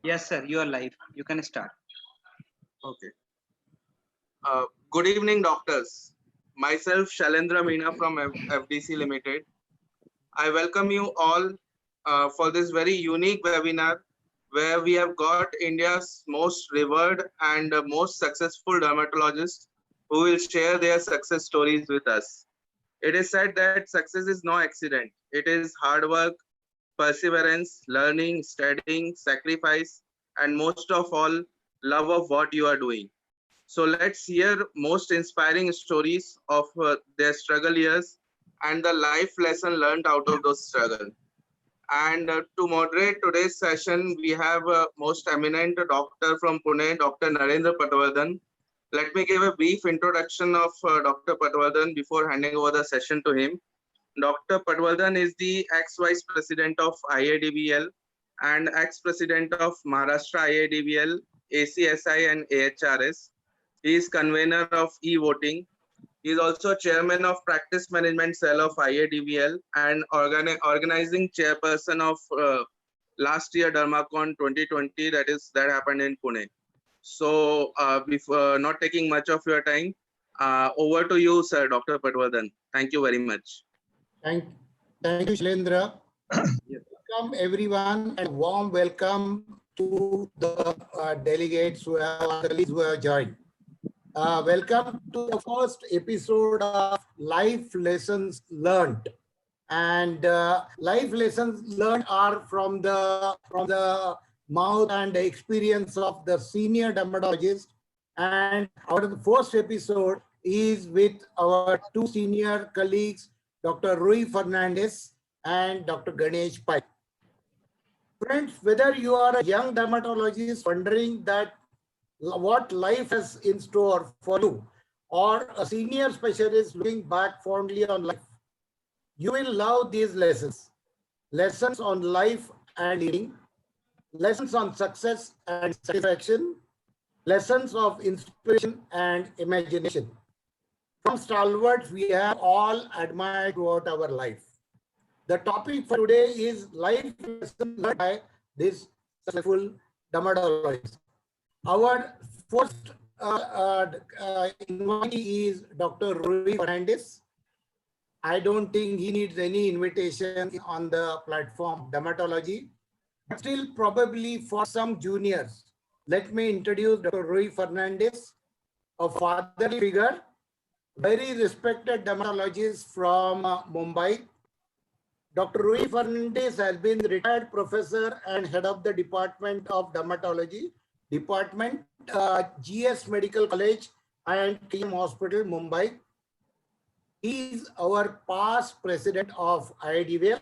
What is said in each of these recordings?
Yes, sir. You are live. You can start. Okay. Good evening, doctors. Myself, Shalendra Meena from FDC Limited. I welcome you all for this very unique webinar where we have got India's most revered and most successful dermatologists who will share their success stories with us. It is said that success is no accident. It is hard work, perseverance, learning, studying, sacrifice, and most of all, love of what you are doing. So let's hear most inspiring stories of their struggle years and the life lesson learned out of those struggle. And to moderate today's session, we have most eminent doctor from Pune, Dr. Narendra Padavadan. Let me give a brief introduction of Dr. Padavadan before handing over the session to him. Dr. Padavadan is the ex-vice president of IADBL and ex-president of Maharashtra IADBL, ACSI and AHRS. He is convener of e-voting. He is also chairman of practice management cell of IADBL and organizing chairperson of last year Dermacon 2020 that happened in Pune. So before not taking much of your time, over to you, sir, Dr. Patwardhan. Thank you very much. Thank you, Shailendra. Welcome, everyone, and warm welcome to the delegates who have joined. Welcome to the first episode of Life Lessons Learned. And life lessons learned are from the mouth and the experience of the senior dermatologist. And our first episode is with our two senior colleagues, Dr. Rui Fernandez and Dr. Ganesh Pai. Friends, whether you are a young dermatologist wondering that what life has in store for you, or a senior specialist looking back fondly on life, you will love these lessons. Lessons on life and living, lessons on success and satisfaction, lessons of inspiration and imagination. From stalwarts we have all admired throughout our life. The topic for today is life lessons learned by this successful dermatologist. Our first invitee is Dr. Rui Fernandez. I don't think he needs any invitation on the platform dermatology, but still probably for some juniors. Let me introduce Dr. Rui Fernandez, a fatherly figure, very respected dermatologist from Mumbai. Dr. Rui Fernandez has been retired professor and head of the Department of Dermatology, Department GS Medical College and KM Hospital, Mumbai. He is our past president of IDVL,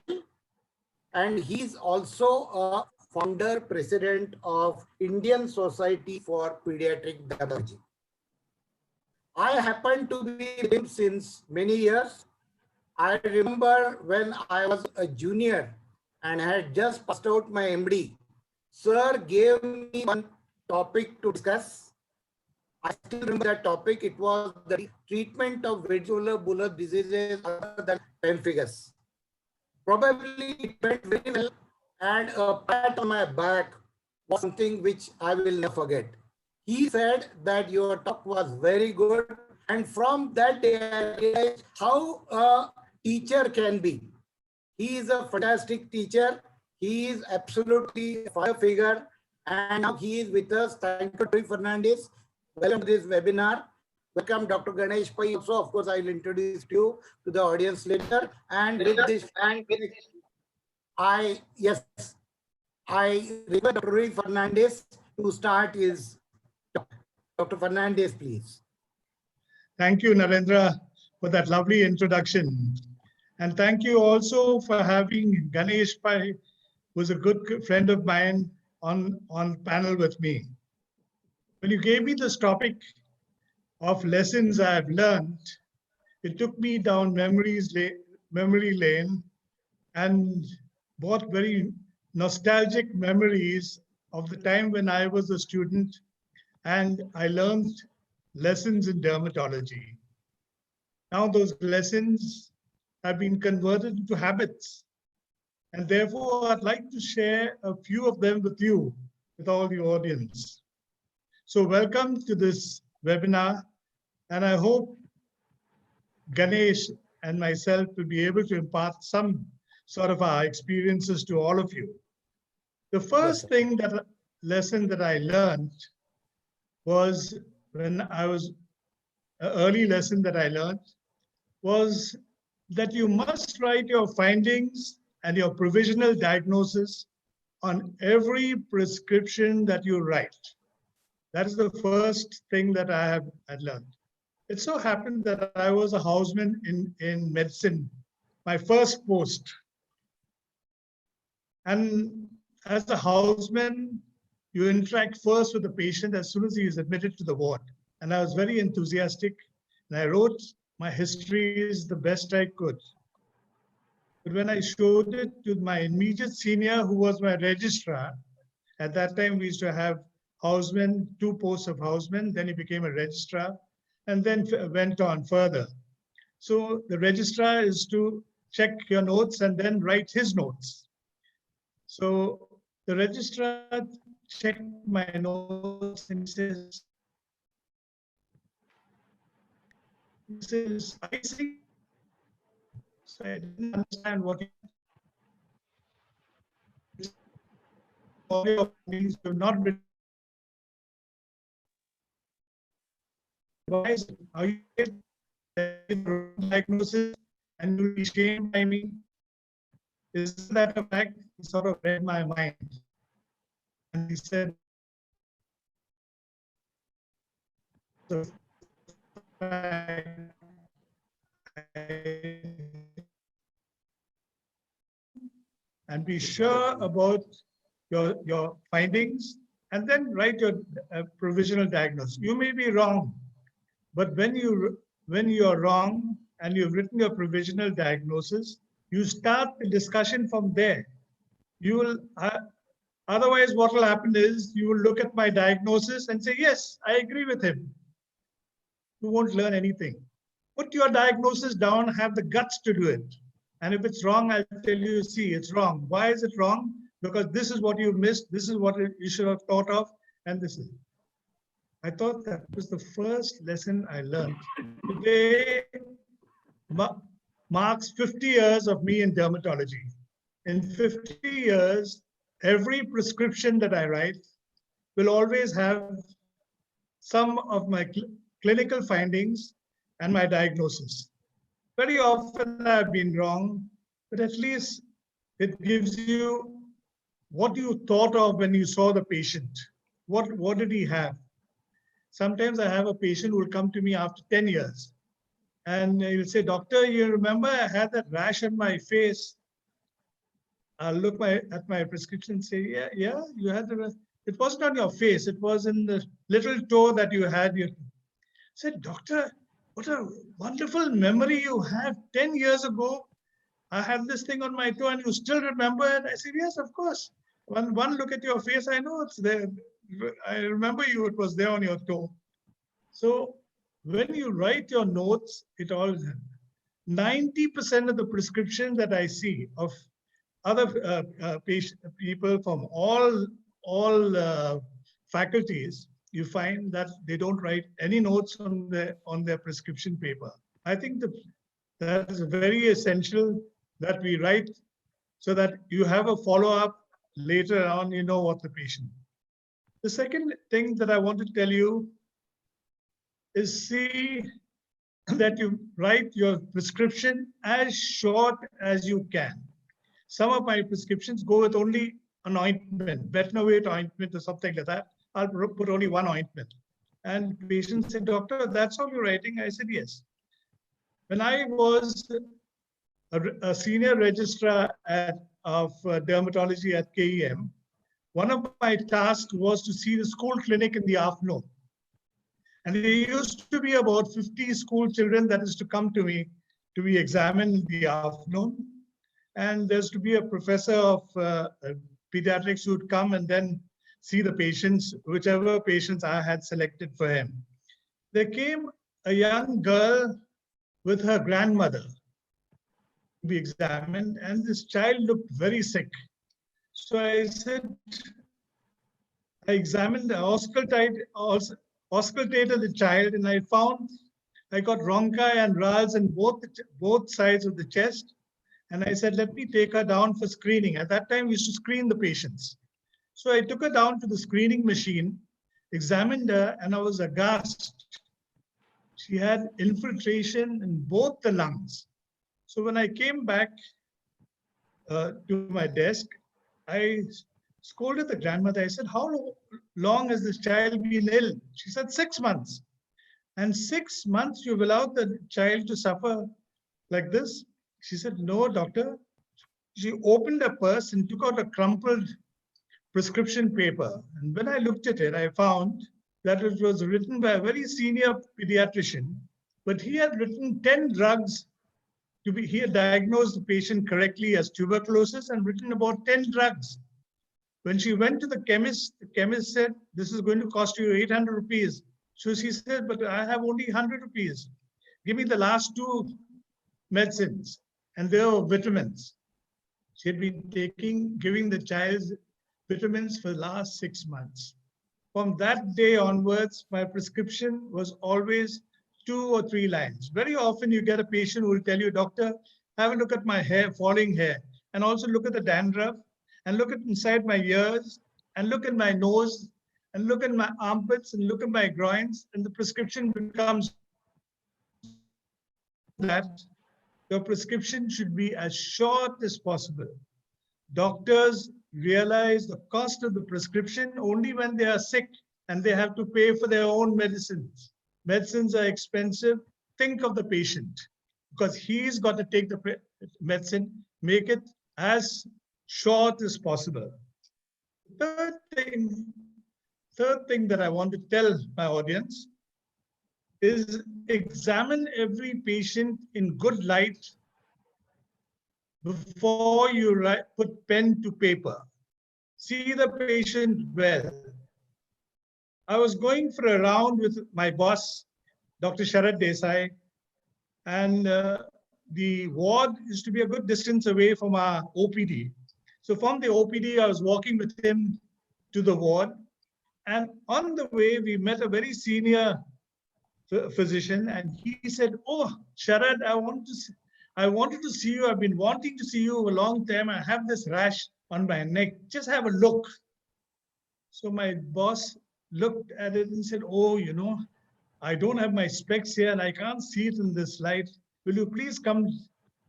and he is also a founder president of Indian Society for Pediatric Dermatology. I happen to be with him since many years. I remember when I was a junior and had just passed out my MD, sir gave me one topic to discuss. I still remember that topic. It was the treatment of vesicular bullous diseases other than pemphigus. Probably it went very well, and a pat on my back was something which I will never forget. He said that your talk was very good, and from that day I realized how a teacher can be. He is a fantastic teacher. He is absolutely a father figure, and now he is with us. Thank you, Rui Fernandez. Welcome to this webinar. Welcome, Dr. Ganesh Pai. Also, of course, I will introduce you to the audience later. And with this, I request Dr. Rui Fernandez to start his talk. Dr. Fernandez, please. Thank you, Narendra, for that lovely introduction. And thank you also for having Ganesh Pai, who's a good friend of mine, on panel with me. When you gave me this topic of lessons I've learned, it took me down memory lane and brought very nostalgic memories of the time when I was a student and I learned lessons in dermatology. Now those lessons have been converted into habits. And therefore, I'd like to share a few of them with you with all the audience. So welcome to this webinar, and I hope Ganesh and myself will be able to impart some sort of our experiences to all of you. The first lesson that I learned was when I was, an early lesson that I learned was that you must write your findings and your provisional diagnosis on every prescription that you write. That is the first thing that I had learned. It so happened that I was a houseman in medicine, my first post. And as a houseman, you interact first with the patient as soon as he is admitted to the ward. And I was very enthusiastic, and I wrote my histories the best I could. But when I showed it to my immediate senior, who was my registrar, at that time we used to have houseman, 2 posts of houseman, then he became a registrar, and then went on further. So the registrar is to check your notes and then write his notes. So the registrar checked my notes and says, I see. So I didn't understand what all your findings have not been. Why is it? Are you diagnosis and you'll be shamed by me? Is that a fact? He sort of read my mind. And he said, and be sure about your findings, and then write your provisional diagnosis. You may be wrong, but when you're wrong and you've written your provisional diagnosis, you start the discussion from there. You will otherwise what will happen is you will look at my diagnosis and say, yes, I agree with him. You won't learn anything. Put your diagnosis down, have the guts to do it. And if it's wrong, I'll tell you, see, it's wrong. Why is it wrong? Because this is what you missed. This is what you should have thought of. And this is. I thought that was the first lesson I learned. Today marks 50 years of me in dermatology. In 50 years, every prescription that I write will always have some of my clinical findings and my diagnosis. Very often I've been wrong, but at least it gives you what you thought of when you saw the patient. What did he have? Sometimes I have a patient who will come to me after 10 years and he'll say, doctor, you remember I had that rash on my face? I'll look at my prescription and say, yeah, you had the, it wasn't on your face, it was in the little toe that you had. I said, doctor, what a wonderful memory you have. 10 years ago, I had this thing on my toe and you still remember it? I said, yes, of course. One look at your face, I know it's there. I remember you, it was there on your toe. So when you write your notes, it all, 90% of the prescription that I see of other people from all faculties, you find that they don't write any notes on their prescription paper. I think that is very essential that we write so that you have a follow-up later on, you know what the patient. The second thing that I want to tell you is see that you write your prescription as short as you can. Some of my prescriptions go with only an ointment, Betnovate ointment or something like that. I'll put only one ointment. And patients say, doctor, that's all you're writing? I said, yes. When I was a senior registrar of dermatology at KEM, one of my tasks was to see the school clinic in the afternoon. And there used to be about 50 school children that is to come to me to be examined in the afternoon. And there's to be a professor of pediatrics who would come and then see the patients, whichever patients I had selected for him. There came a young girl with her grandmother to be examined, and this child looked very sick. So I said, I examined, auscultated the child, and I found I got rhonchi and rales in both sides of the chest. And I said, let me take her down for screening. At that time, we used to screen the patients. So I took her down to the screening machine, examined her, and I was aghast. She had infiltration in both the lungs. So when I came back to my desk, I scolded the grandmother. I said, how long has this child been ill? She said, 6 months. And 6 months you've allowed the child to suffer like this? She said, no, doctor. She opened her purse and took out a crumpled prescription paper. And when I looked at it, I found that it was written by a very senior pediatrician, but he had written 10 drugs he had diagnosed the patient correctly as tuberculosis and written about 10 drugs. When she went to the chemist said, this is going to cost you 800 rupees. So she said, but I have only 100 rupees. Give me the last two medicines. And they were vitamins. She had been giving the child vitamins for the last 6 months. From that day onwards, my prescription was always 2 or 3 lines. Very often you get a patient who will tell you, doctor, have a look at my hair, falling hair, and also look at the dandruff, and look at inside my ears, and look at my nose, and look at my armpits, and look at my groins, and the prescription becomes that your prescription should be as short as possible. Doctors realize the cost of the prescription only when they are sick and they have to pay for their own medicines. Medicines are expensive. Think of the patient, because he's got to take the medicine, make it as short as possible. Third thing that I want to tell my audience is examine every patient in good light before you put pen to paper. See the patient well. I was going for a round with my boss, Dr. Sharad Desai, and the ward used to be a good distance away from our OPD. So from the OPD, I was walking with him to the ward. And on the way, we met a very senior physician, and he said, oh, Sharad, I wanted to see you. I've been wanting to see you a long time. I have this rash on my neck. Just have a look. So my boss looked at it and said, oh, I don't have my specs here and I can't see it in this light. Will you please come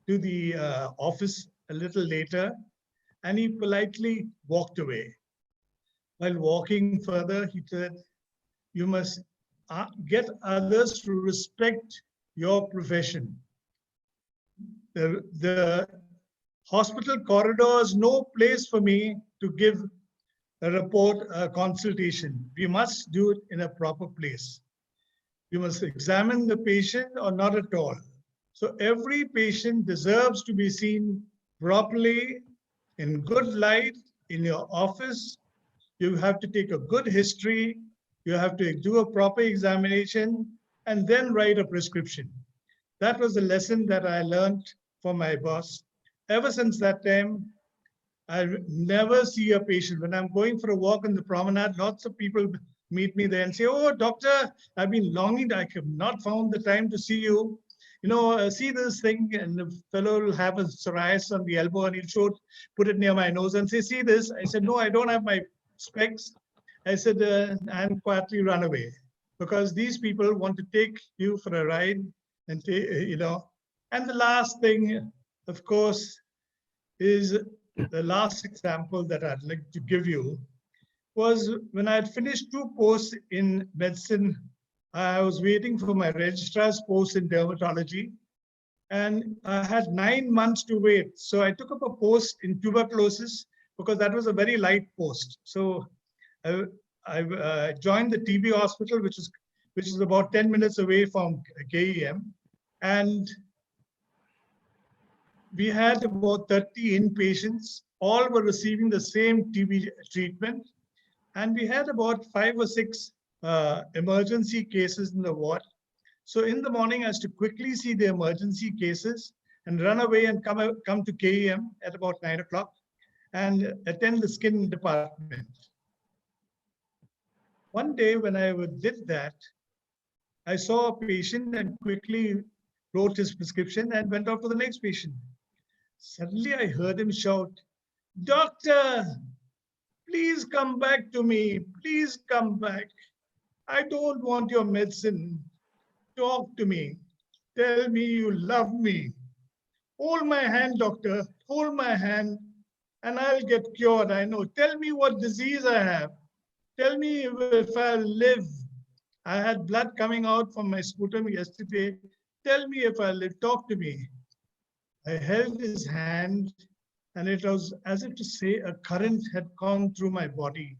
to the office a little later? And he politely walked away. While walking further, he said, you must get others to respect your profession. The hospital corridor is no place for me to give a report, a consultation. We must do it in a proper place. You must examine the patient or not at all. So every patient deserves to be seen properly, in good light, in your office. You have to take a good history. You have to do a proper examination and then write a prescription. That was the lesson that I learned from my boss. Ever since that time, I never see a patient. When I'm going for a walk on the promenade, lots of people meet me there and say, oh, doctor, I've been longing. I have not found the time to see you. See this thing, and the fellow will have a psoriasis on the elbow and he'll put it near my nose and say, see this? I said, no, I don't have my specs. I said, and quietly run away, because these people want to take you for a ride and, And the last thing, of course, is the last example that I'd like to give you was when I had finished 2 posts in medicine. I was waiting for my registrar's post in dermatology, and I had 9 months to wait. So I took up a post in tuberculosis because that was a very light post. So I joined the TB hospital, which is about 10 minutes away from KEM, and we had about 30 inpatients. All were receiving the same TB treatment. And we had about 5 or 6 emergency cases in the ward. So in the morning, I had to quickly see the emergency cases and run away and come to KEM at about 9 o'clock and attend the skin department. One day when I did that, I saw a patient and quickly wrote his prescription and went off to the next patient. Suddenly I heard him shout, "Doctor, please come back to me. Please come back. I don't want your medicine. Talk to me. Tell me you love me. Hold my hand, doctor. Hold my hand, and I'll get cured. I know. Tell me what disease I have. Tell me if I live. I had blood coming out from my sputum yesterday. Tell me if I live. Talk to me." I held his hand, and it was as if to say a current had gone through my body.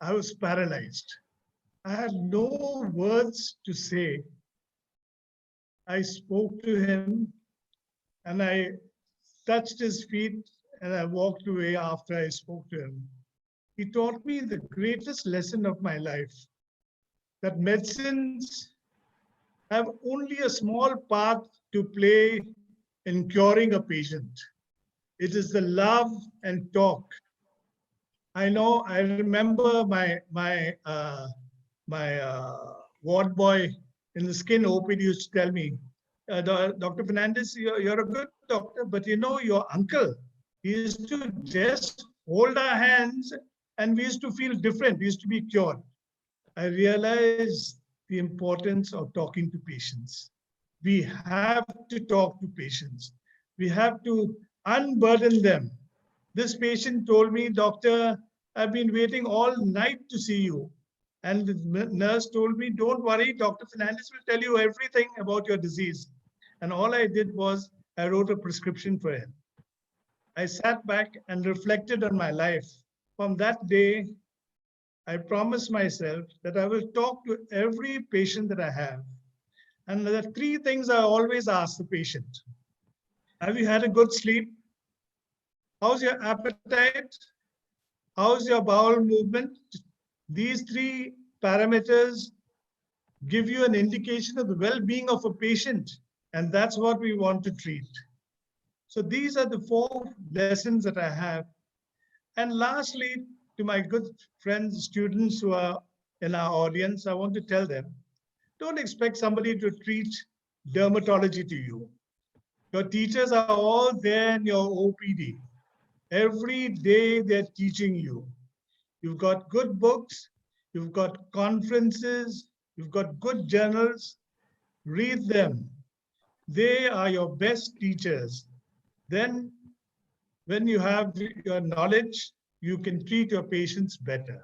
I was paralyzed. I had no words to say. I spoke to him and I touched his feet and I walked away after I spoke to him. He taught me the greatest lesson of my life, that medicines have only a small part to play in curing a patient. It is the love and talk. I know. I remember my ward boy in the skin OPD used to tell me, Dr. Fernandez, you're a good doctor, but you know your uncle, he used to just hold our hands and we used to feel different. We used to be cured. I realized the importance of talking to patients. We have to talk to patients. We have to unburden them. This patient told me, "Doctor, I've been waiting all night to see you." And the nurse told me, "Don't worry, Dr. Fernandez will tell you everything about your disease." And all I did was I wrote a prescription for him. I sat back and reflected on my life. From that day, I promised myself that I will talk to every patient that I have. And there are three things I always ask the patient. Have you had a good sleep? How's your appetite? How's your bowel movement? These three parameters give you an indication of the well-being of a patient, and that's what we want to treat. So these are the four lessons that I have. And lastly, to my good friends, students who are in our audience, I want to tell them, don't expect somebody to treat dermatology to you. Your teachers are all there in your OPD. Every day they're teaching you. You've got good books, you've got conferences, you've got good journals. Read them. They are your best teachers. Then, when you have your knowledge, you can treat your patients better.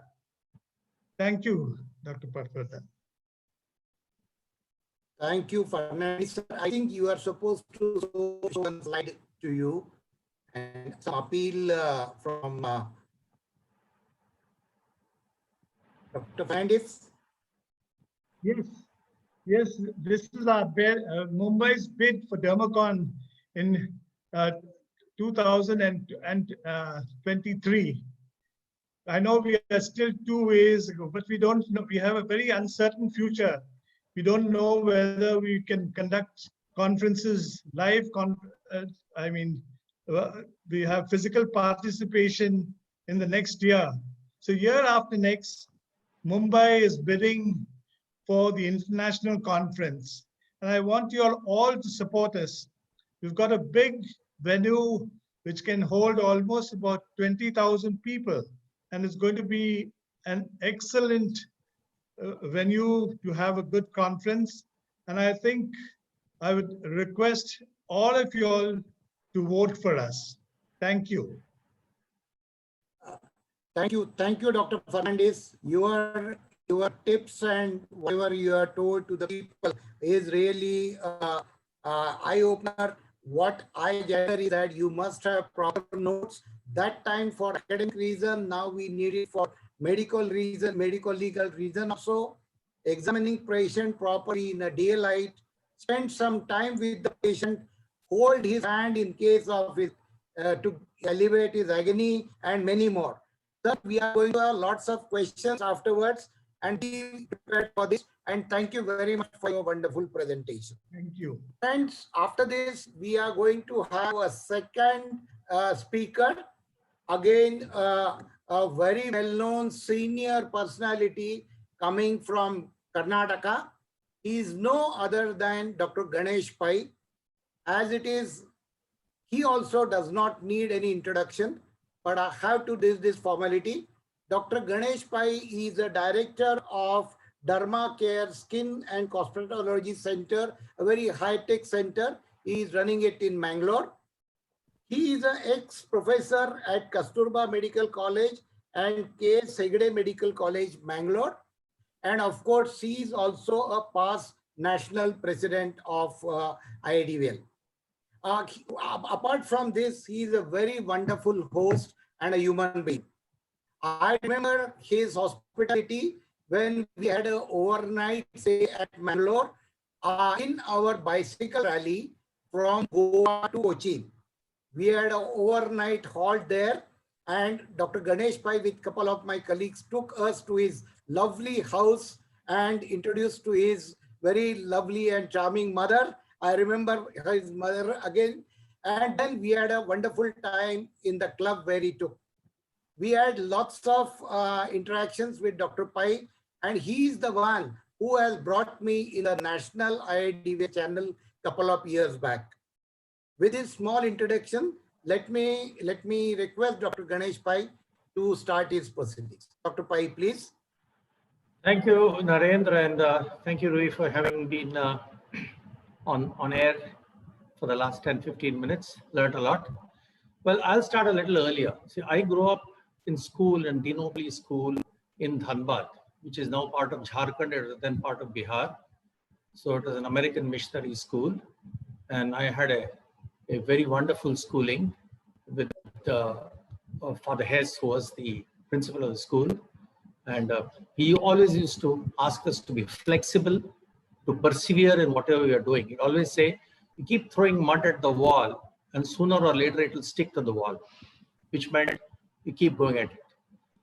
Thank you, Dr. Padavadan. Thank you, Fernandez. I think you are supposed to show one slide to you and some appeal from Dr. Fernandez. Yes, yes, this is our Mumbai's bid for Dermacon in 2023. I know we are still 2 ways ago, but we don't know. We have a very uncertain future. We don't know whether we can conduct conferences live. We have physical participation in the next year. So year after next, Mumbai is bidding for the international conference. And I want you all to support us. We've got a big venue which can hold almost about 20,000 people. And it's going to be an excellent venue to have a good conference. And I think I would request all of you all to vote for us. Thank you. Thank you, Dr. Fernandez. Your tips and whatever you are told to the people is really eye-opener. What I gather is that you must have proper notes. That time for academic reason, now we need it for medical reason, medical legal reason also. Examining patient properly in a daylight, spend some time with the patient, hold his hand in case of his, to alleviate his agony, and many more. Sir, we are going to have lots of questions afterwards and be prepared for this. And thank you very much for your wonderful presentation. Thank you. Friends, after this, we are going to have a second speaker. Again, a very well-known senior personality coming from Karnataka. He is no other than Dr. Ganesh Pai. As it is, he also does not need any introduction, but I have to do this formality. Dr. Ganesh Pai is the director of Dharma Care Skin and Cosmetology Center, a very high-tech center. He is running it in Mangalore. He is an ex-professor at Kasturba Medical College and K.S. Hegde Medical College, Mangalore. And of course, he is also a past national president of IIDVL. Apart from this, he is a very wonderful host and a human being. I remember his hospitality when we had an overnight stay at Mangalore in our bicycle rally from Goa to Kochi. We had an overnight halt there, and Dr. Ganesh Pai with a couple of my colleagues took us to his lovely house and introduced to his very lovely and charming mother. I remember his mother again. And then we had a wonderful time in the club where he took. We had lots of interactions with Dr. Pai, and he is the one who has brought me in the national IIDVL channel a couple of years back. With this small introduction, let me request Dr. Ganesh Pai to start his proceedings. Dr. Pai, please. Thank you, Narendra, and thank you, Rui, for having been on air for the last 10-15 minutes. Learned a lot. Well, I'll start a little earlier. See, I grew up in school, in Dinobli School in Dhanbad, which is now part of Jharkhand and then part of Bihar. So it was an American missionary school, and I had a very wonderful schooling with Father Hess, who was the principal of the school. And he always used to ask us to be flexible, to persevere in whatever we are doing. He'd always say, you keep throwing mud at the wall, and sooner or later it will stick to the wall, which meant you keep going at it.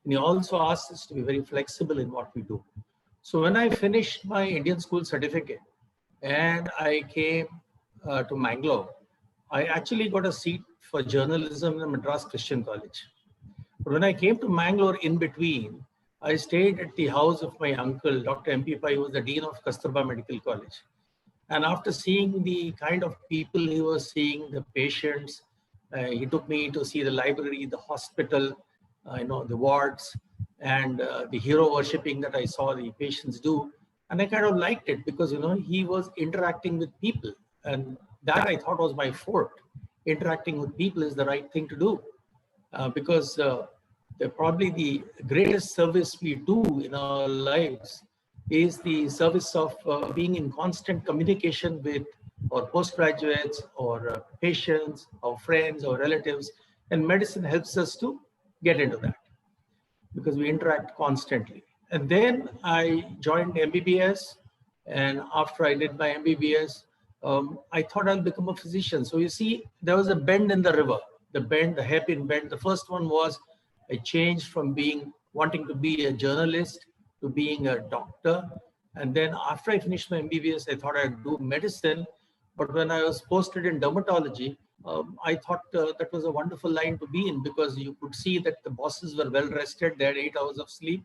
And he also asked us to be very flexible in what we do. So when I finished my Indian school certificate and I came to Mangalore, I actually got a seat for journalism in Madras Christian College. But when I came to Mangalore in between, I stayed at the house of my uncle, Dr. M.P. Pai, who was the dean of Kasturba Medical College. And after seeing the kind of people he was seeing, the patients, he took me to see the library, the hospital, the wards, and the hero worshipping that I saw the patients do. And I kind of liked it because, he was interacting with people. And that I thought was my forte. Interacting with people is the right thing to do because probably the greatest service we do in our lives is the service of being in constant communication with our postgraduates or patients, our friends, or relatives. And medicine helps us to get into that because we interact constantly. And then I joined MBBS. And after I did my MBBS, I thought I'll become a physician. So you see, there was a bend in the river, the hairpin bend. The first one was I changed from wanting to be a journalist to being a doctor. And then after I finished my MBBS, I thought I'd do medicine. But when I was posted in dermatology, I thought that was a wonderful line to be in because you could see that the bosses were well rested. They had 8 hours of sleep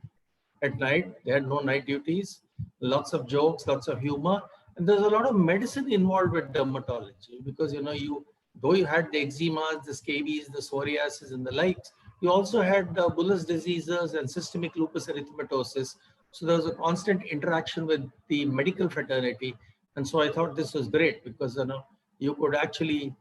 at night. They had no night duties, lots of jokes, lots of humor. And there's a lot of medicine involved with dermatology because, though you had the eczemas, the scabies, the psoriasis and the likes, you also had bullous diseases and systemic lupus erythematosus. So there was a constant interaction with the medical fraternity. And so I thought this was great because, you could actually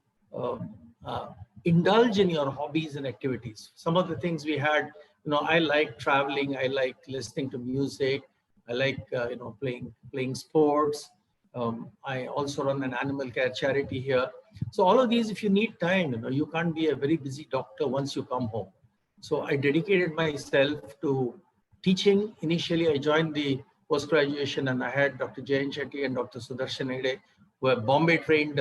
indulge in your hobbies and activities. Some of the things we had, I like traveling. I like listening to music. I like, playing sports. I also run an animal care charity here. So all of these, if you need time, you can't be a very busy doctor once you come home. So I dedicated myself to teaching. Initially, I joined the post-graduation and I had Dr. Jayan Shetty and Dr. Sudarshan Hegde, who are Bombay trained,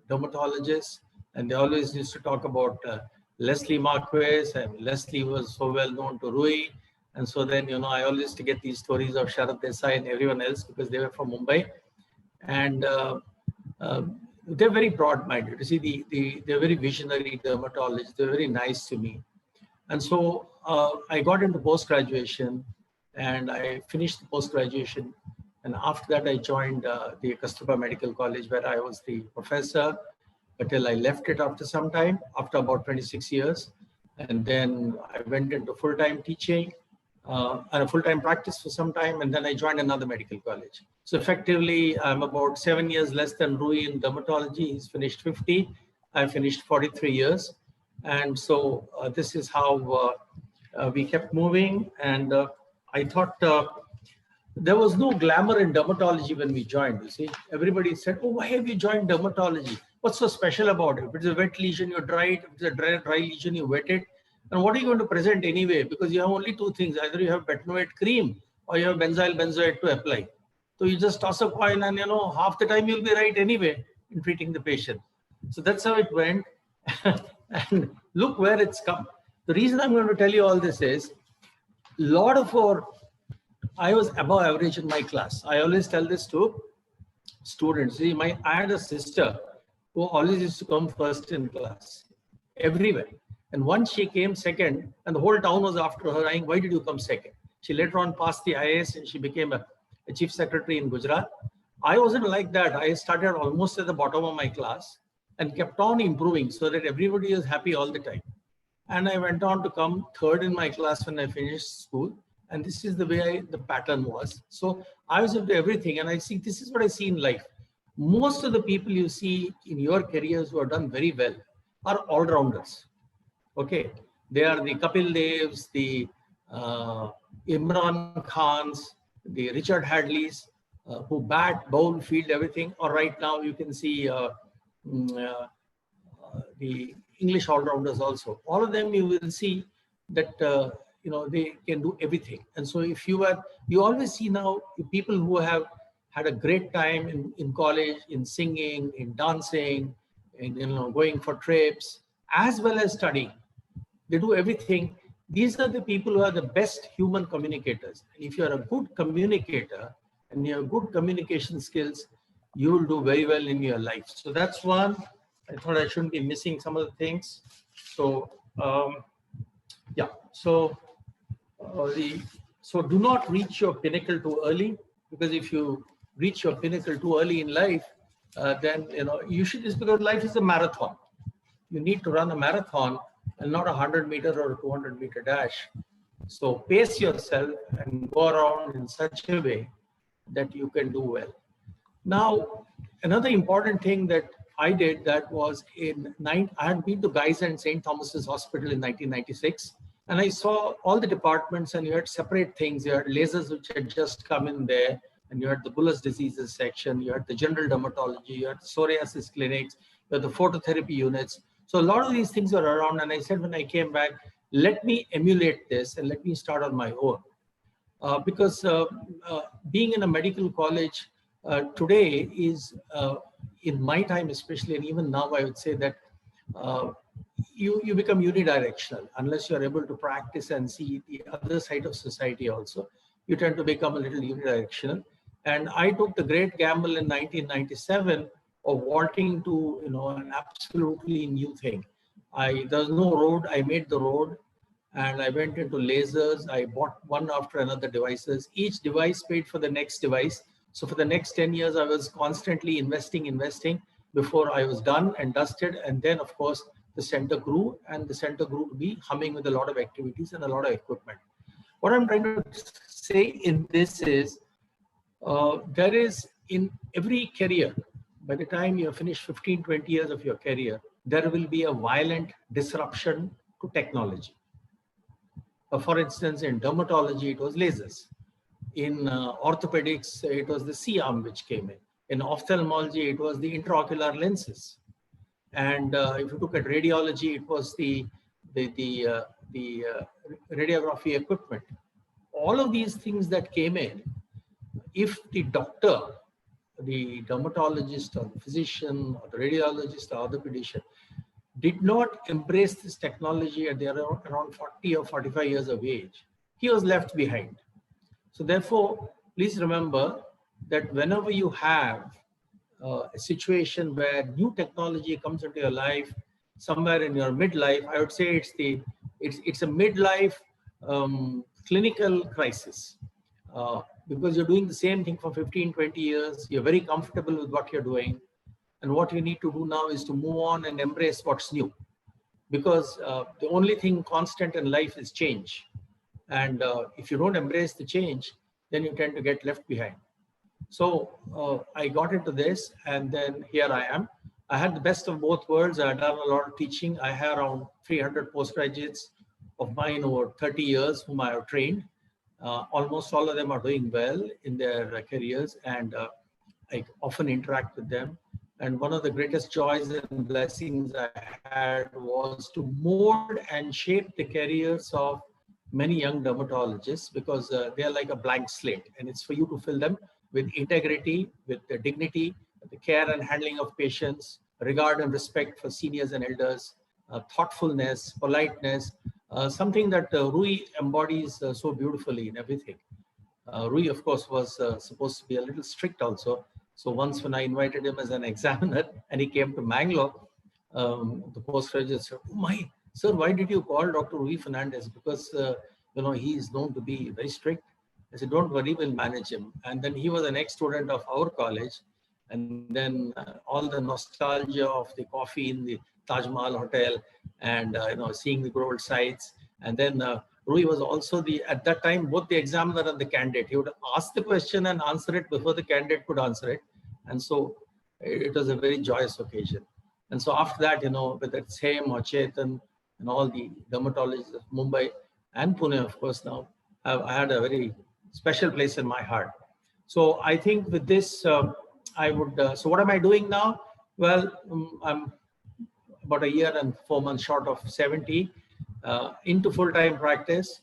dermatologists. And they always used to talk about Leslie Marquez, and Leslie was so well known to Rui. And so then, I always used to get these stories of Sharad Desai and everyone else because they were from Mumbai. And they're very broad-minded. You see, they're very visionary dermatologists. They're very nice to me. And so I got into post-graduation and I finished the post-graduation. And after that, I joined the Kasturba Medical College, where I was the professor until I left it after some time, after about 26 years. And then I went into full-time teaching and a full-time practice for some time. And then I joined another medical college. So effectively, I'm about 7 years less than Rui in dermatology. He's finished 50. I finished 43 years. And so this is how we kept moving. And I thought there was no glamour in dermatology when we joined, you see. Everybody said, oh, why have you joined dermatology? What's so special about it? If it's a wet lesion, you dry it. If it's a dry lesion, you wet it. And what are you going to present anyway? Because you have only two things. Either you have betanoate cream or you have benzyl benzoate to apply. So you just toss a coin and, half the time you'll be right anyway in treating the patient. So that's how it went. And look where it's come. The reason I'm going to tell you all this is, I was above average in my class. I always tell this to students. See, I had a sister who always used to come first in class, everywhere. And once she came second, and the whole town was after her, saying, why did you come second? She later on passed the IAS and she became a chief secretary in Gujarat. I wasn't like that. I started almost at the bottom of my class and kept on improving so that everybody was happy all the time. And I went on to come third in my class when I finished school. And this is the way the pattern was. So I was into everything. And I see, this is what I see in life. Most of the people you see in your careers who have done very well are all-rounders. Okay. They are the Kapil Devs, the Imran Khans, the Richard Hadleys, who bat, bowl, field, everything. Or right now you can see the English all-rounders also. All of them you will see that they can do everything. And so if you always see now people who have had a great time in college, in singing, in dancing, in going for trips, as well as studying. They do everything. These are the people who are the best human communicators. And if you are a good communicator and you have good communication skills, you will do very well in your life. So that's one. I thought I shouldn't be missing some of the things. So yeah. So do not reach your pinnacle too early, because if you reach your pinnacle too early in life, then you should. It's because life is a marathon. You need to run a marathon and not a 100-meter or a 200-meter dash. So pace yourself and go around in such a way that you can do well. Now, another important thing that I did, that was I had been to Guy's and St. Thomas's Hospital in 1996, and I saw all the departments, and you had separate things. You had lasers which had just come in there, and you had the bullous diseases section, you had the general dermatology, you had the psoriasis clinics, you had the phototherapy units. So a lot of these things were around, and I said when I came back, let me emulate this and let me start on my own. Because being in a medical college today is, in my time especially, and even now I would say that you become unidirectional. Unless you're able to practice and see the other side of society also, you tend to become a little unidirectional. And I took the great gamble in 1997 of wanting to, an absolutely new thing. There's no road, I made the road, and I went into lasers. I bought one after another devices. Each device paid for the next device. So for the next 10 years, I was constantly investing before I was done and dusted. And then of course, the center grew, and the center grew to be humming with a lot of activities and a lot of equipment. What I'm trying to say in this is, there is in every career, by the time you finish 15, 20 years of your career, there will be a violent disruption to technology. For instance, in dermatology, it was lasers. In orthopedics, it was the C-arm which came in. In ophthalmology, it was the intraocular lenses. And if you look at radiology, it was the radiography equipment. All of these things that came in, if the doctor, the dermatologist or the physician or the radiologist or orthopedician did not embrace this technology at around 40 or 45 years of age, he was left behind. So therefore, please remember that whenever you have a situation where new technology comes into your life, somewhere in your midlife, I would say it's a midlife clinical crisis because you're doing the same thing for 15, 20 years. You're very comfortable with what you're doing. And what you need to do now is to move on and embrace what's new. Because the only thing constant in life is change. And if you don't embrace the change, then you tend to get left behind. So I got into this, and then here I am. I had the best of both worlds. I had done a lot of teaching. I have around 300 postgraduates of mine over 30 years whom I have trained. Almost all of them are doing well in their careers, and I often interact with them. And one of the greatest joys and blessings I had was to mold and shape the careers of many young dermatologists, because they are like a blank slate, and it's for you to fill them with integrity, with the dignity, the care and handling of patients, regard and respect for seniors and elders, thoughtfulness, politeness, something that Rui embodies so beautifully in everything. Rui, of course, was supposed to be a little strict also. So once when I invited him as an examiner and he came to Mangalore, the postgraduate said, "Oh my, sir, why did you call Dr. Rui Fernandez? Because, he is known to be very strict." I said, "Don't worry, we'll manage him." And then he was an ex-student of our college. And then all the nostalgia of the coffee in the Taj Mahal Hotel and, seeing the old sites. And then Rui was also at that time, both the examiner and the candidate. He would ask the question and answer it before the candidate could answer it. And so it was a very joyous occasion. And so after that, whether it's him or Chetan and all the dermatologists of Mumbai and Pune, of course, now, I had a very special place in my heart. So I think with this, I would, so what am I doing now? Well, I'm about a year and 4 months short of 70, into full-time practice,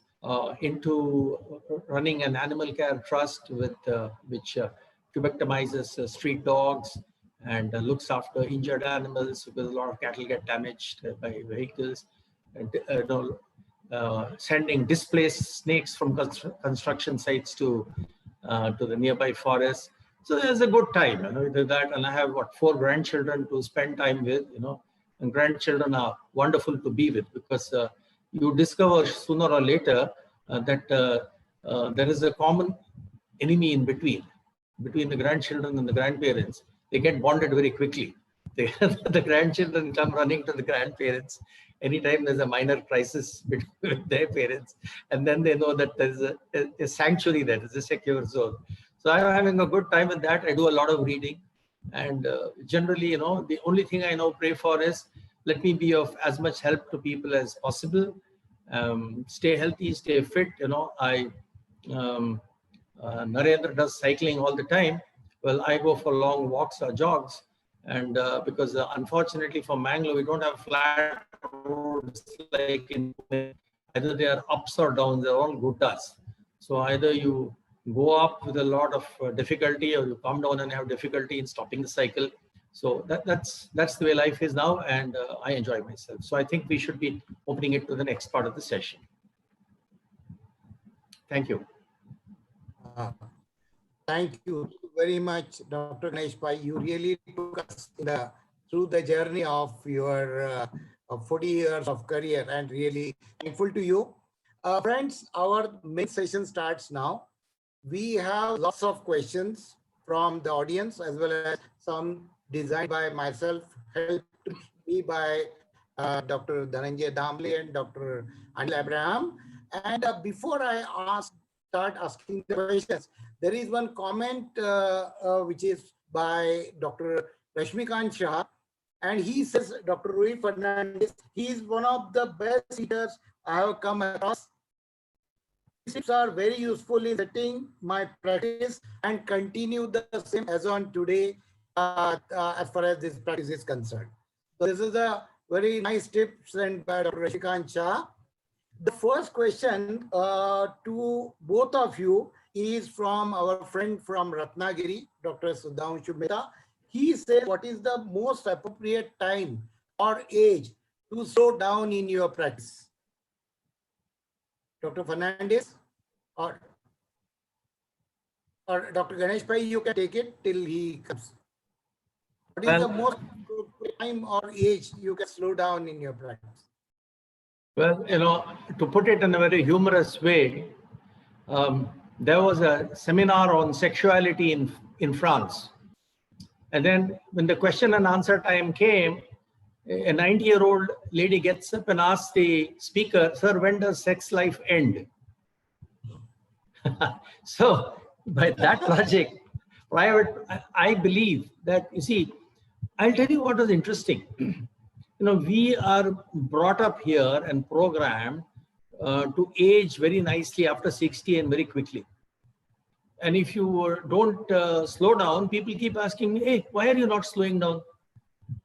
into running an animal care trust with which phlebotomizes street dogs and looks after injured animals, because a lot of cattle get damaged by vehicles, and sending displaced snakes from construction sites to the nearby forest. So there's a good time, with that. And I have 4 grandchildren to spend time with, and grandchildren are wonderful to be with, because you discover sooner or later that there is a common enemy in between the grandchildren and the grandparents. They get bonded very quickly. The grandchildren come running to the grandparents anytime there's a minor crisis between their parents, and then they know that there's a sanctuary there, there's a secure zone. So I'm having a good time with that. I do a lot of reading, and generally, the only thing I now pray for is, let me be of as much help to people as possible. Stay healthy, stay fit. Narendra does cycling all the time. Well, I go for long walks or jogs. And because unfortunately for Mangalore, we don't have flat roads like in Pune. Either they are ups or downs, they're all guttas. So either you go up with a lot of difficulty, or you come down and have difficulty in stopping the cycle. So that's the way life is now, and I enjoy myself. So I think we should be opening it to the next part of the session. Thank you. Thank you very much, Dr. Ganesh Pai. You really took us through the journey of your 40 years of career, and really thankful to you. Friends, our main session starts now. We have lots of questions from the audience, as well as some designed by myself, helped me by Dr. Dhananjay Damble and Dr. Anil Abraham. And before I start asking the questions, there is one comment which is by Dr. Rashmikant Shah, and he says, Dr. Rui Fernandez, he is one of the best teachers I have come across. Tips are very useful in setting my practice and continue the same as on today as far as this practice is concerned. So this is a very nice tip sent by Dr. Rashikant Shah. The first question to both of you is from our friend from Ratnagiri, Dr. Sudhanshu Mehta. He said, what is the most appropriate time or age to slow down in your practice? Dr. Fernandez or Dr. Ganesh Pai, you can take it till he comes. What is the most appropriate time or age you can slow down in your practice? Well, to put it in a very humorous way, There was a seminar on sexuality in France. And then when the question and answer time came, a 90-year-old lady gets up and asks the speaker, "Sir, when does sex life end?" So by that logic, I believe that, you see, I'll tell you what is interesting. We are brought up here and programmed to age very nicely after 60 and very quickly. And if you don't slow down, people keep asking me, "Hey, why are you not slowing down?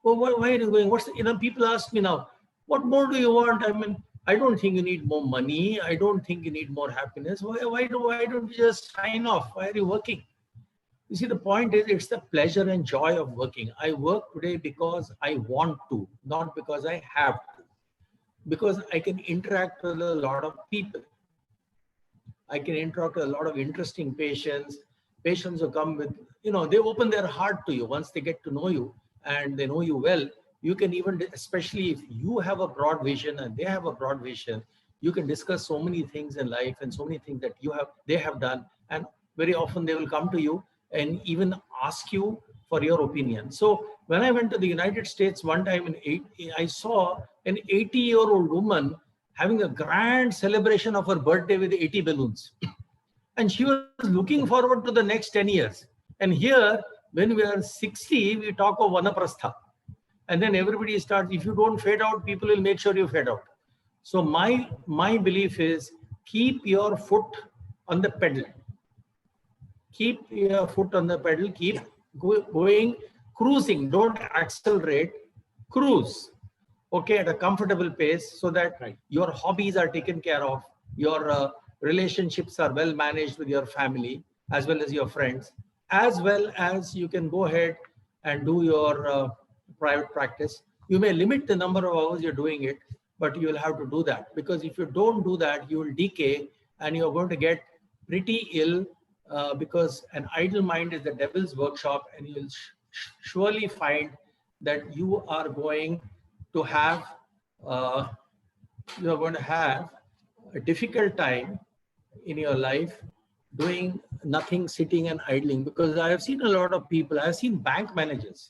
Oh, why are you going? People ask me now, what more do you want? I mean, I don't think you need more money. I don't think you need more happiness. Why don't you just sign off? Why are you working?" You see, the point is, it's the pleasure and joy of working. I work today because I want to, not because I have to. Because I can interact with a lot of people. I can interact with a lot of interesting patients who come with, they open their heart to you once they get to know you and they know you well. You can even, especially if you have a broad vision and they have a broad vision, you can discuss so many things in life and so many things that they have done. And very often they will come to you and even ask you for your opinion. So when I went to the United States one time I saw an 80-year-old woman having a grand celebration of her birthday with 80 balloons. And she was looking forward to the next 10 years. And here, when we are 60, we talk of vanaprastha. And then everybody starts, if you don't fade out, people will make sure you fade out. So my belief is, keep your foot on the pedal. Keep your foot on the pedal, keep going, cruising, don't accelerate, cruise. Okay, at a comfortable pace, so that your hobbies are taken care of, your relationships are well managed with your family, as well as your friends, as well as you can go ahead and do your private practice. You may limit the number of hours you're doing it, but you will have to do that, because if you don't do that, you will decay and you're going to get pretty ill, because an idle mind is the devil's workshop, and you will surely find that you are going to have a difficult time in your life doing nothing, sitting and idling. Because I have seen a lot of people, I have seen bank managers,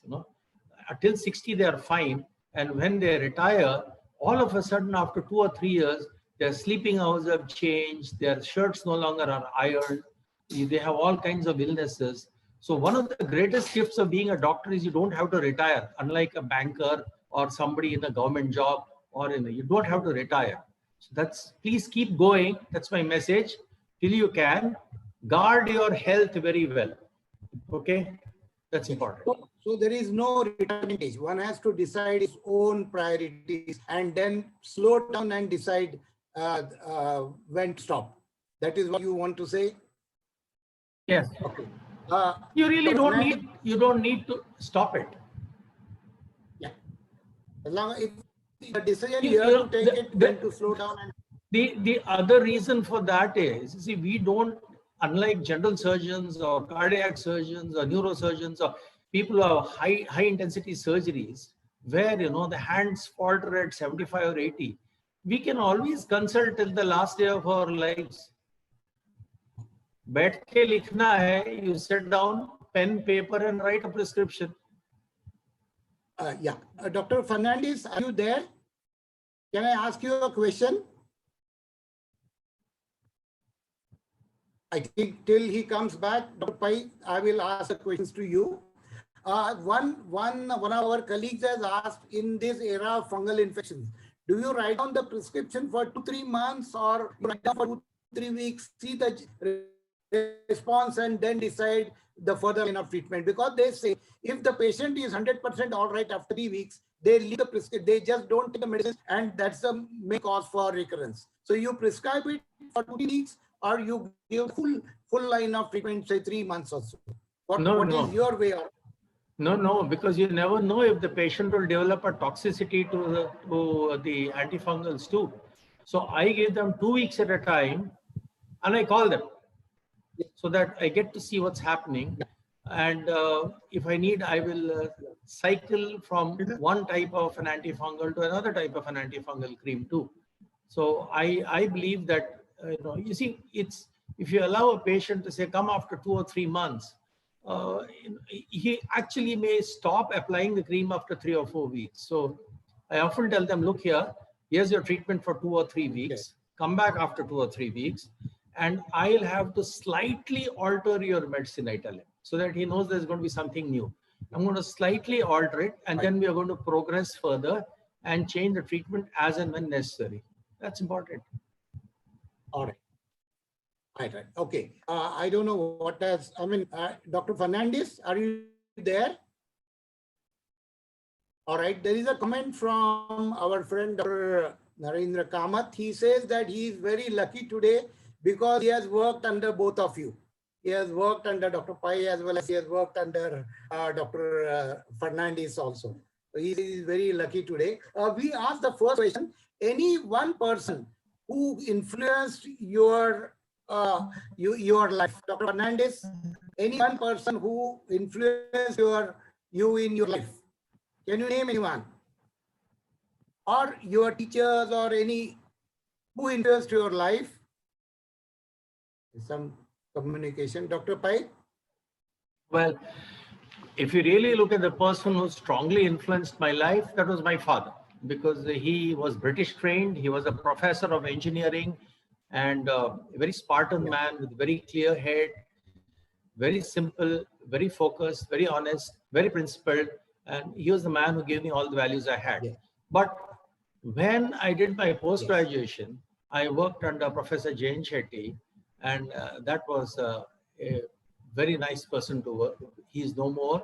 until 60 they are fine, and when they retire, all of a sudden after 2 or 3 years, their sleeping hours have changed, their shirts no longer are ironed, they have all kinds of illnesses. So one of the greatest gifts of being a doctor is you don't have to retire, unlike a banker or somebody in a government job, or you don't have to retire. So please keep going. That's my message. Till you can, guard your health very well. Okay, that's important. So there is no retirement age. One has to decide his own priorities and then slow down and decide when to stop. That is what you want to say? Yes. Okay. You really don't need to stop it. Yeah. As long as if the decision you have to take it, then to slow down. And the other reason for that is, see, we don't, unlike general surgeons or cardiac surgeons or neurosurgeons or people who have high intensity surgeries, where the hands falter at 75 or 80, we can always consult till the last day of our lives. बैठ के लिखना है, you sit down, pen, paper and write a prescription. Dr. Fernandez, are you there? Can I ask you a question? I think till he comes back, Dr. Pai, I will ask the questions to you. One of our colleagues has asked, in this era of fungal infections, do you write down the prescription for 2-3 months, or you write down for 2-3 weeks, see the response and then decide the further line of treatment? Because they say if the patient is 100% all right after 3 weeks, they leave the prescription, they just don't take the medicine, and that's the main cause for recurrence. So you prescribe it for 2 weeks, or you give full line of treatment, say 3 months or so. What is your way of? No, because you never know if the patient will develop a toxicity to the antifungals too. So I give them 2 weeks at a time, and I call them so that I get to see what's happening. And if I need, I will cycle from one type of an antifungal to another type of an antifungal cream too. So I believe that, you see, if you allow a patient to say, come after 2 or 3 months, he actually may stop applying the cream after 3 or 4 weeks. So I often tell them, look here, here's your treatment for 2 or 3 weeks. Come back after 2 or 3 weeks, and I'll have to slightly alter your medicine, I tell him, so that he knows there's going to be something new. I'm going to slightly alter it, and then we are going to progress further and change the treatment as and when necessary. That's important. All right. Right. Okay. I don't know what has, Dr. Fernandez, are you there? All right. There is a comment from our friend, Dr. Narendra Kamath. He says that he is very lucky today because he has worked under both of you. He has worked under Dr. Pai as well as he has worked under Dr. Fernandez also. So he is very lucky today. We asked the first question, any one person who influenced your life, Dr. Fernandez, any one person who influenced you in your life? Can you name anyone? Or your teachers or any who influenced your life? Some communication. Dr. Pai? Well, if you really look at the person who strongly influenced my life, that was my father, because he was British trained. He was a professor of engineering and a very Spartan man with very clear head, very simple, very focused, very honest, very principled. And he was the man who gave me all the values I had. Yeah. But when I did my post-graduation, I worked under Professor Jain Shetty, and that was a very nice person to work. He's no more.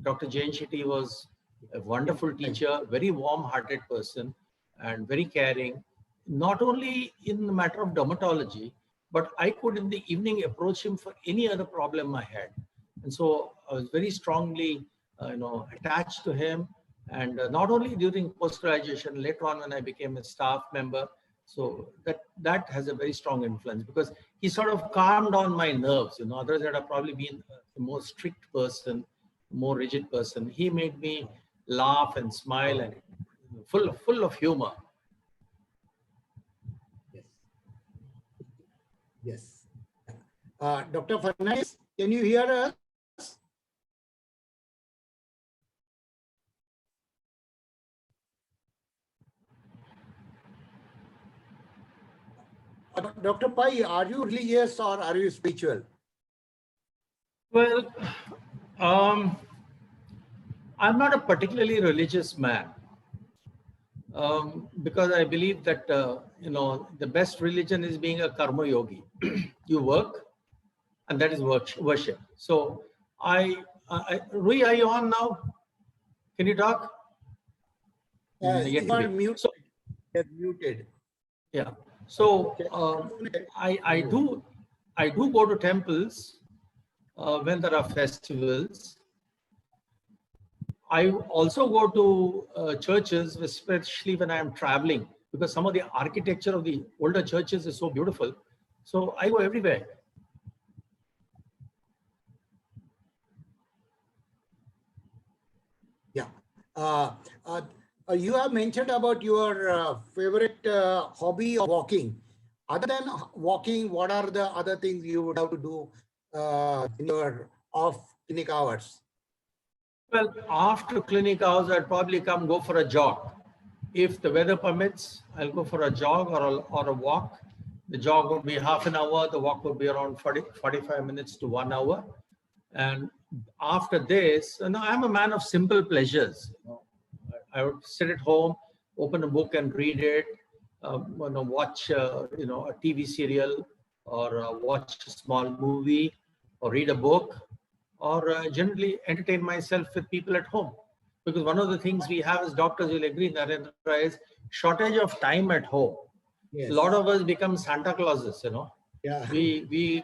Dr. Jain Shetty was a wonderful teacher, very warm-hearted person, and very caring. Not only in the matter of dermatology, but I could in the evening approach him for any other problem I had. And so I was very strongly attached to him. And not only during post-graduation, later on when I became a staff member, so that has a very strong influence because he sort of calmed down my nerves. Others that have probably been a more strict person, more rigid person. He made me laugh and smile and full of humor. Yes. Dr. Fernandez, can you hear us? Dr. Pai, are you religious or are you spiritual? Well, I'm not a particularly religious man because I believe that, the best religion is being a karma yogi. You work and that is worship. So Rui, are you on now? Can you talk? You are muted. So, Muted. yeah. So I do go to temples when there are festivals. I also go to churches, especially when I am traveling, because some of the architecture of the older churches is so beautiful. So I go everywhere. Yeah. You have mentioned about your favorite hobby of walking. Other than walking, what are the other things you would have to do in your off-clinic hours? Well, after clinic hours, I'd probably go for a jog. If the weather permits, I'll go for a jog or a walk. The jog would be half an hour. The walk would be around 45 minutes to 1 hour. And after this, I'm a man of simple pleasures. I would sit at home, open a book and read it, watch a TV serial or watch a small movie or read a book or generally entertain myself with people at home. Because one of the things we have as doctors, you'll agree, Narendra, is shortage of time at home. Yes. A lot of us become Santa Clauses, Yeah. We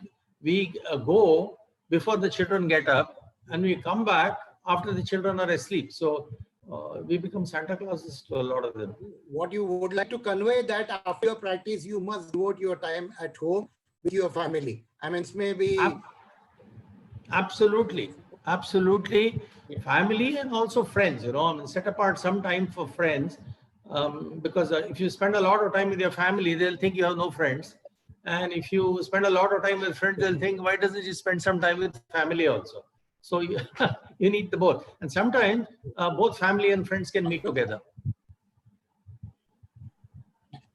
go before the children get up and we come back after the children are asleep. So we become Santa Clauses to a lot of them. What you would like to convey that after your practice, you must devote your time at home with your family. I mean, it's maybe... Absolutely. Family and also friends, set apart some time for friends because if you spend a lot of time with your family, they'll think you have no friends. And if you spend a lot of time with friends, they'll think, why doesn't she spend some time with family also? So you, you need the both. And sometimes both family and friends can meet together.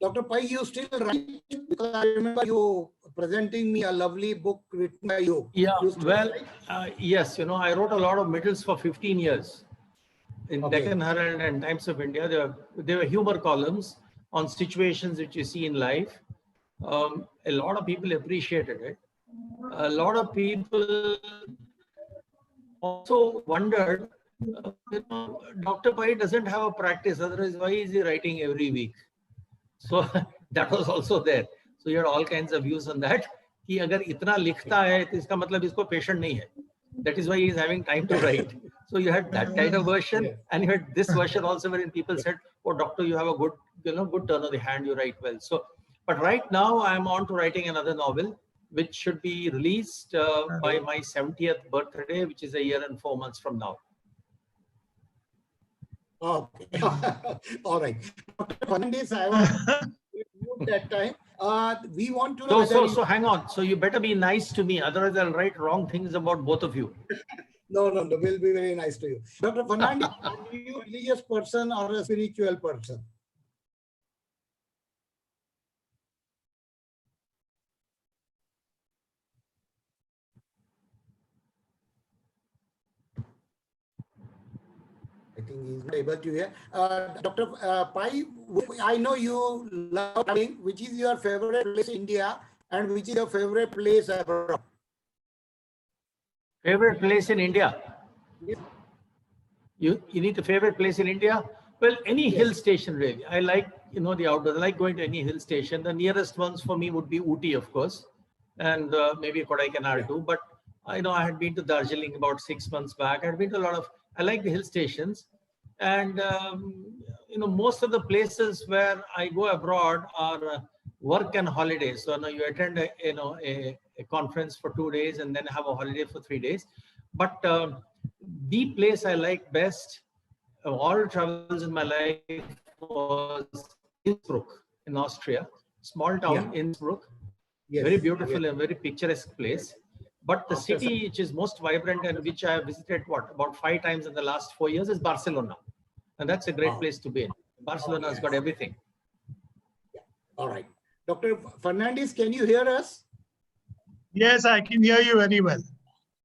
Dr. Pai, you still write? Because I remember you presenting me a lovely book written by you. Yeah, You still well, write? yes, you know, I wrote a lot of middles for 15 years. In Okay. Deccan Herald and Times of India, there were humor columns on situations which you see in life. A lot of people appreciated it. A lot of people also wondered, you know, Dr. Pai doesn't have a practice, otherwise why is he writing every week? So that was also there. So you had all kinds of views on that. कि अगर इतना लिखता है तो इसका मतलब इसको patient नहीं है. That is why he is having time to write. So you had that kind of version, and you had this version also, wherein people said, "Oh, doctor, you have a good, you know, good turn of the hand. You write well." So, but right now I am on to writing another novel, which should be released by my 70th birthday, which is a year and 4 months from now. Okay. All right. Dr. Fernandez, I was that time. We want to know. So hang on. So you better be nice to me, otherwise I'll write wrong things about both of you. No. We'll be very nice to you. Dr. Fernandez, are you a religious person or a spiritual person? I think he's not able to hear. Dr. Pai, I know you love traveling. Which is your favorite place in India and which is your favorite place abroad? Favorite place in India? Yes. You need a favorite place in India? Well, any hill station really. I like, you know, the outdoors. I like going to any hill station. The nearest ones for me would be Ooty, of course, and maybe Kodaikanal too. But I know I had been to Darjeeling about 6 months back. I had been to a lot of, I like the hill stations. And, you know, most of the places where I go abroad are work and holidays. So, you know, you attend a conference for 2 days and then have a holiday for 3 days. But the place I like best of all travels in my life was Innsbruck in Austria, small town Innsbruck, very beautiful and very picturesque place. But the city which is most vibrant and which I have visited about 5 times in the last 4 years is Barcelona. And that's a great place to be in. Barcelona has got everything. Yeah. All right. Dr. Fernandez, can you hear us? Yes, I can hear you very well.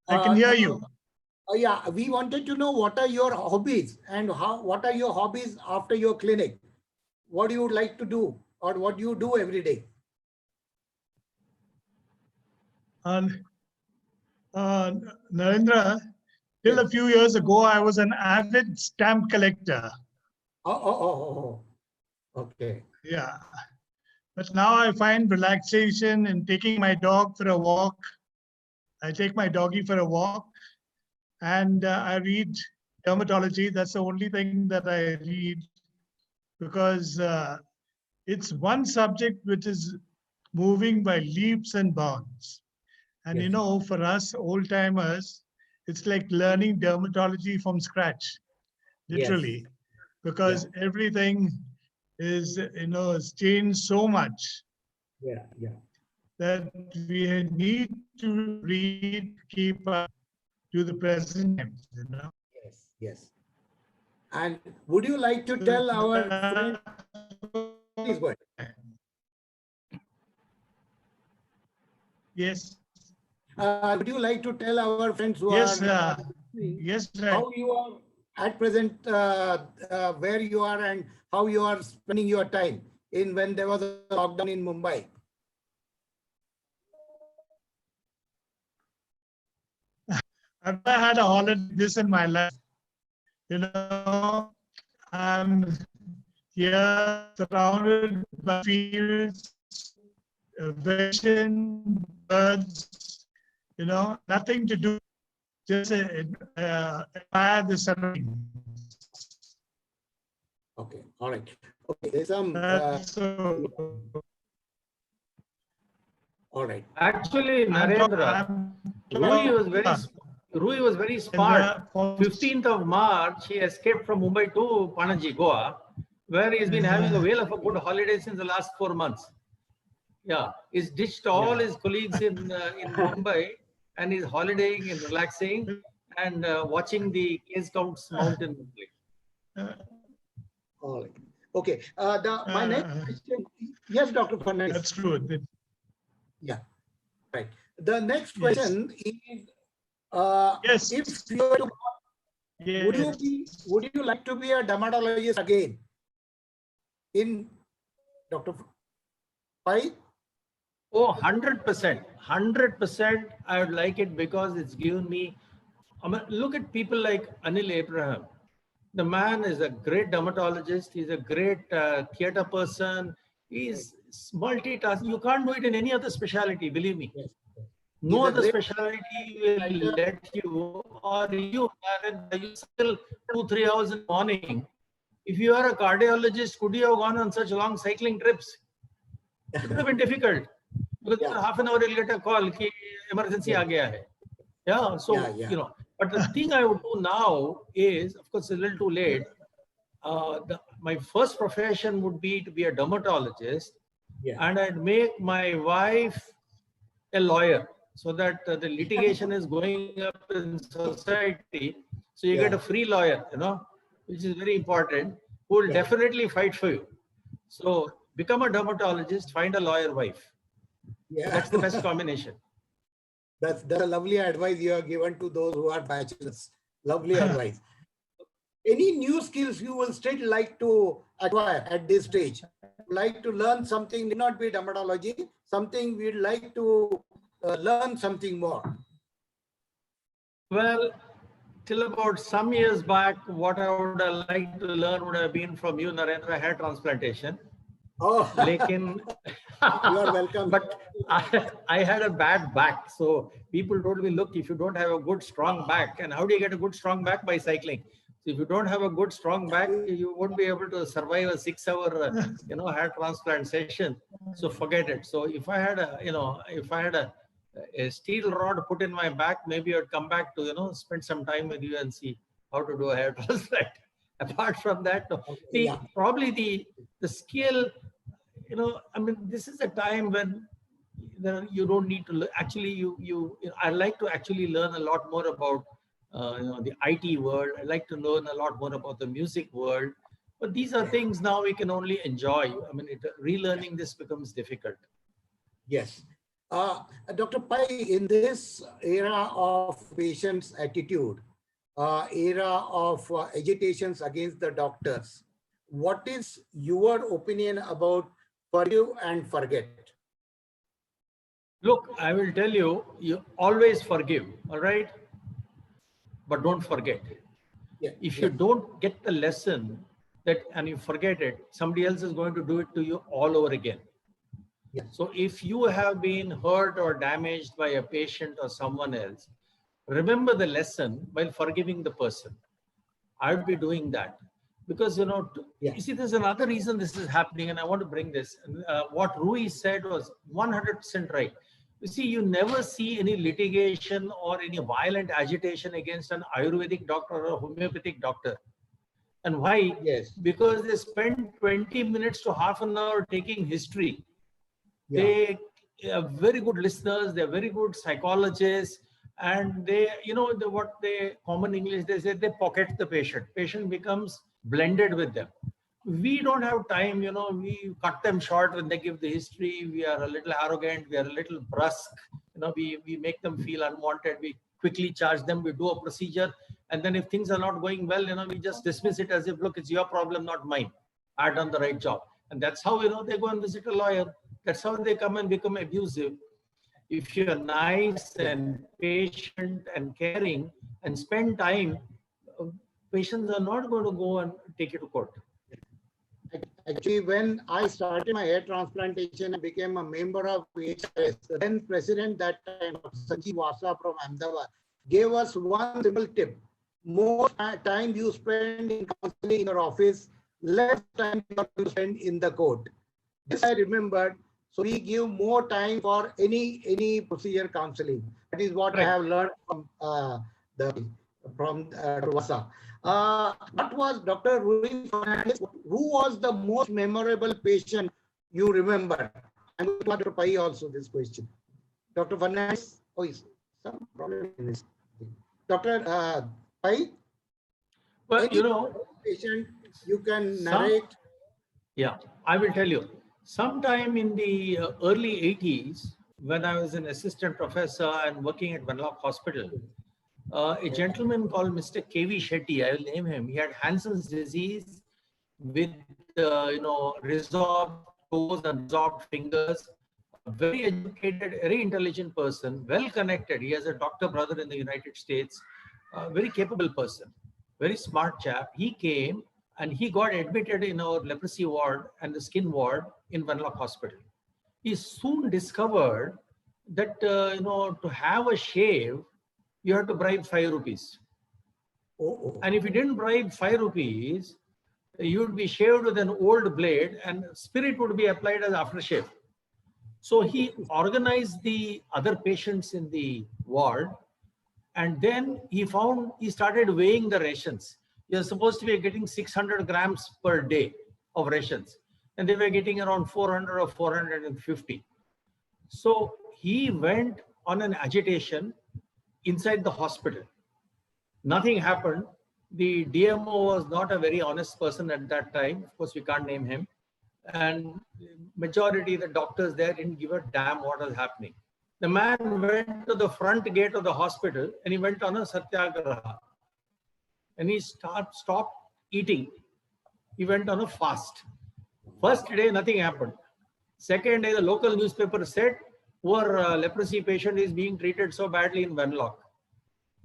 I can hear you. Yeah, we wanted to know what are your hobbies and what are your hobbies after your clinic? What do you like to do or what do you do every day? Narendra, till a few years ago, I was an avid stamp collector. Okay. Yeah. But now I find relaxation in taking my dog for a walk. I take my doggy for a walk and I read dermatology. That's the only thing that I read because it's one subject which is moving by leaps and bounds. And you know, for us old timers, it's like learning dermatology from scratch, literally, because everything is, you know, has changed so much. That we need to read, keep up to the present times, you know. Yes. And would you like to tell our friends? Please go ahead. Yes. Would you like to tell our friends who are how you are at present, where you are and how you are spending your time in when there was a lockdown in Mumbai? I've never had a holiday like this in my life. You know, I'm here surrounded by fields, vegetation, birds, you know, nothing to do, just admire the surroundings. Okay, all right. Okay, there's some. All right. Actually, Narendra, Rui was very smart. 15th of March, he escaped from Mumbai to Panaji, Goa, where he has been having a whale of a good holiday since the last 4 months. Yeah, he's ditched all his colleagues in Mumbai and is holidaying and relaxing and watching the case counts mount in Mumbai. All right. Okay. My next question. Yes, Dr. Fernandez. That's true. Yeah. Right. The next Yes. question is, Yes. if you were to, Yes. would you like to be a dermatologist again? In Dr. Pai? Oh, 100%. 100%. I would like it because it's given me. I mean, look at people like Anil Abraham. The man is a great dermatologist. He's a great theater person. He's multitasking. You can't do it in any other specialty, believe me. Yes. No He's a other great specialty will let you, or you cycle 2-3 hours in the morning. If you are a cardiologist, could you have gone on such long cycling trips? It would have been difficult. Because half an hour you'll get a call, ki emergency aa gaya hai. Yeah, so, you know, but the thing I would do now is, of course, it's a little too late. My first profession would be to be a dermatologist, and I'd make my wife a lawyer so that the litigation is going up in society. So you get a free lawyer, you know, which is very important, who will definitely fight for you. So become a dermatologist, find a lawyer wife. Yeah. That's the best combination. That's a lovely advice you have given to those who are bachelors. Lovely advice. Any new skills you will still like to acquire at this stage? Like to learn something, need not be dermatology, something we'd like to learn something more. Well, till about some years back, what I would have liked to learn would have been from you, Narendra, hair transplantation. Oh, Lekin, you are welcome. But I had a bad back. So people told me, look, if you don't have a good, strong back, and how do you get a good, strong back? By cycling. So if you don't have a good, strong back, you won't be able to survive a 6-hour, hair transplant session. So forget it. So if I had a steel rod put in my back, maybe I'd come back to, spend some time with you and see how to do a hair transplant. Apart from that, no. Probably the skill, this is a time when you don't need to actually I like to actually learn a lot more about the IT world. I like to learn a lot more about the music world. But these are things now we can only enjoy. Relearning this becomes difficult. Yes. Dr. Pai, in this era of patient's attitude, era of agitations against the doctors, what is your opinion about forgive and forget? Look, I will tell you, you always forgive, all right? But don't forget. If you don't get the lesson and you forget it, somebody else is going to do it to you all over again. So if you have been hurt or damaged by a patient or someone else, remember the lesson while forgiving the person. I would be doing that. Because, you see, there's another reason this is happening, and I want to bring this. What Rui said was 100% right. You see, you never see any litigation or any violent agitation against an Ayurvedic doctor or a homeopathic doctor. And why? Because they spend 20 minutes to half an hour taking history. They are very good listeners, they're very good psychologists, and they, what they, common English, they say they pocket the patient. Patient becomes blended with them. We don't have time, we cut them short when they give the history. We are a little arrogant, we are a little brusque, we make them feel unwanted. We quickly charge them, we do a procedure. And then if things are not going well, we just dismiss it as if, look, it's your problem, not mine. I've done the right job. And that's how, they go and visit a lawyer. That's how they come and become abusive. If you're nice and patient and caring and spend time, patients are not going to go and take you to court. Actually, when I started my hair transplantation and became a member of HRS, the then president that time, Sanjeev Vasa from Ahmedabad, gave us one simple tip. More time you spend in counseling in your office, less time you spend in the court. This I remembered. So we give more time for any procedure counseling. That is what I have learned from Vasa. What was Dr. Rui Fernandez? Who was the most memorable patient you remember? I'm going to ask Dr. Pai also this question. Dr. Fernandez, oh, is some problem in this thing. Dr. Pai, Well, any patient you can narrate. Yeah, I will tell you. Sometime in the early 80s, when I was an assistant professor and working at Venlock Hospital, a gentleman called Mr. K.V. Shetty, I will name him, he had Hansen's disease with, resorbed toes and resorbed fingers. A very educated, very intelligent person, well connected. He has a doctor brother in the United States, a very capable person, very smart chap. He came and he got admitted in our leprosy ward and the skin ward in Venlock Hospital. He soon discovered that, to have a shave, you have to bribe 5 rupees. And if you didn't bribe 5 rupees, you would be shaved with an old blade and spirit would be applied as aftershave. So he organized the other patients in the ward, and then he started weighing the rations. You're supposed to be getting 600 grams per day of rations, and they were getting around 400 or 450. So he went on an agitation inside the hospital. Nothing happened. The DMO was not a very honest person at that time. Of course, we can't name him. And majority of the doctors there didn't give a damn what was happening. The man went to the front gate of the hospital and he went on a satyagraha. And he stopped eating. He went on a fast. First day, nothing happened. Second day, the local newspaper said, poor leprosy patient is being treated so badly in Venlock.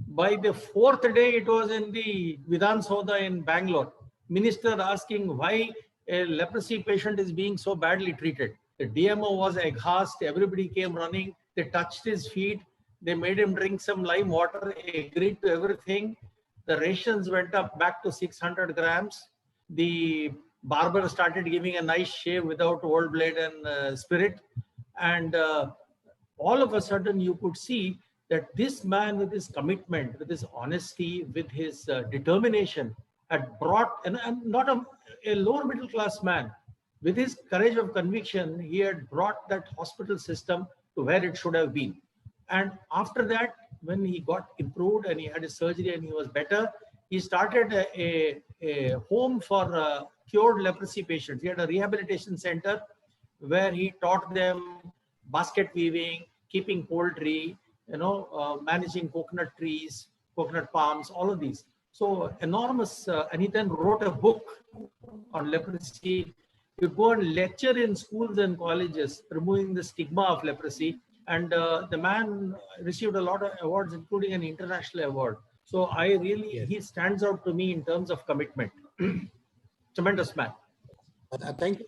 By the fourth day, it was in the Vidhan Soda in Bangalore. Minister asking why a leprosy patient is being so badly treated. The DMO was aghast. Everybody came running. They touched his feet. They made him drink some lime water. He agreed to everything. The rations went up back to 600 grams. The barber started giving a nice shave without old blade and spirit. And all of a sudden, you could see that this man, with his commitment, with his honesty, with his determination, had brought, and not a lower middle class man, with his courage of conviction, he had brought that hospital system to where it should have been. And after that, when he got improved and he had his surgery and he was better, he started a home for cured leprosy patients. He had a rehabilitation center where he taught them basket weaving, keeping poultry, managing coconut trees, coconut palms, all of these. So enormous, and he then wrote a book on leprosy. He would go and lecture in schools and colleges, removing the stigma of leprosy. And the man received a lot of awards, including an international award. So he stands out to me in terms of commitment. Tremendous man. Thank you.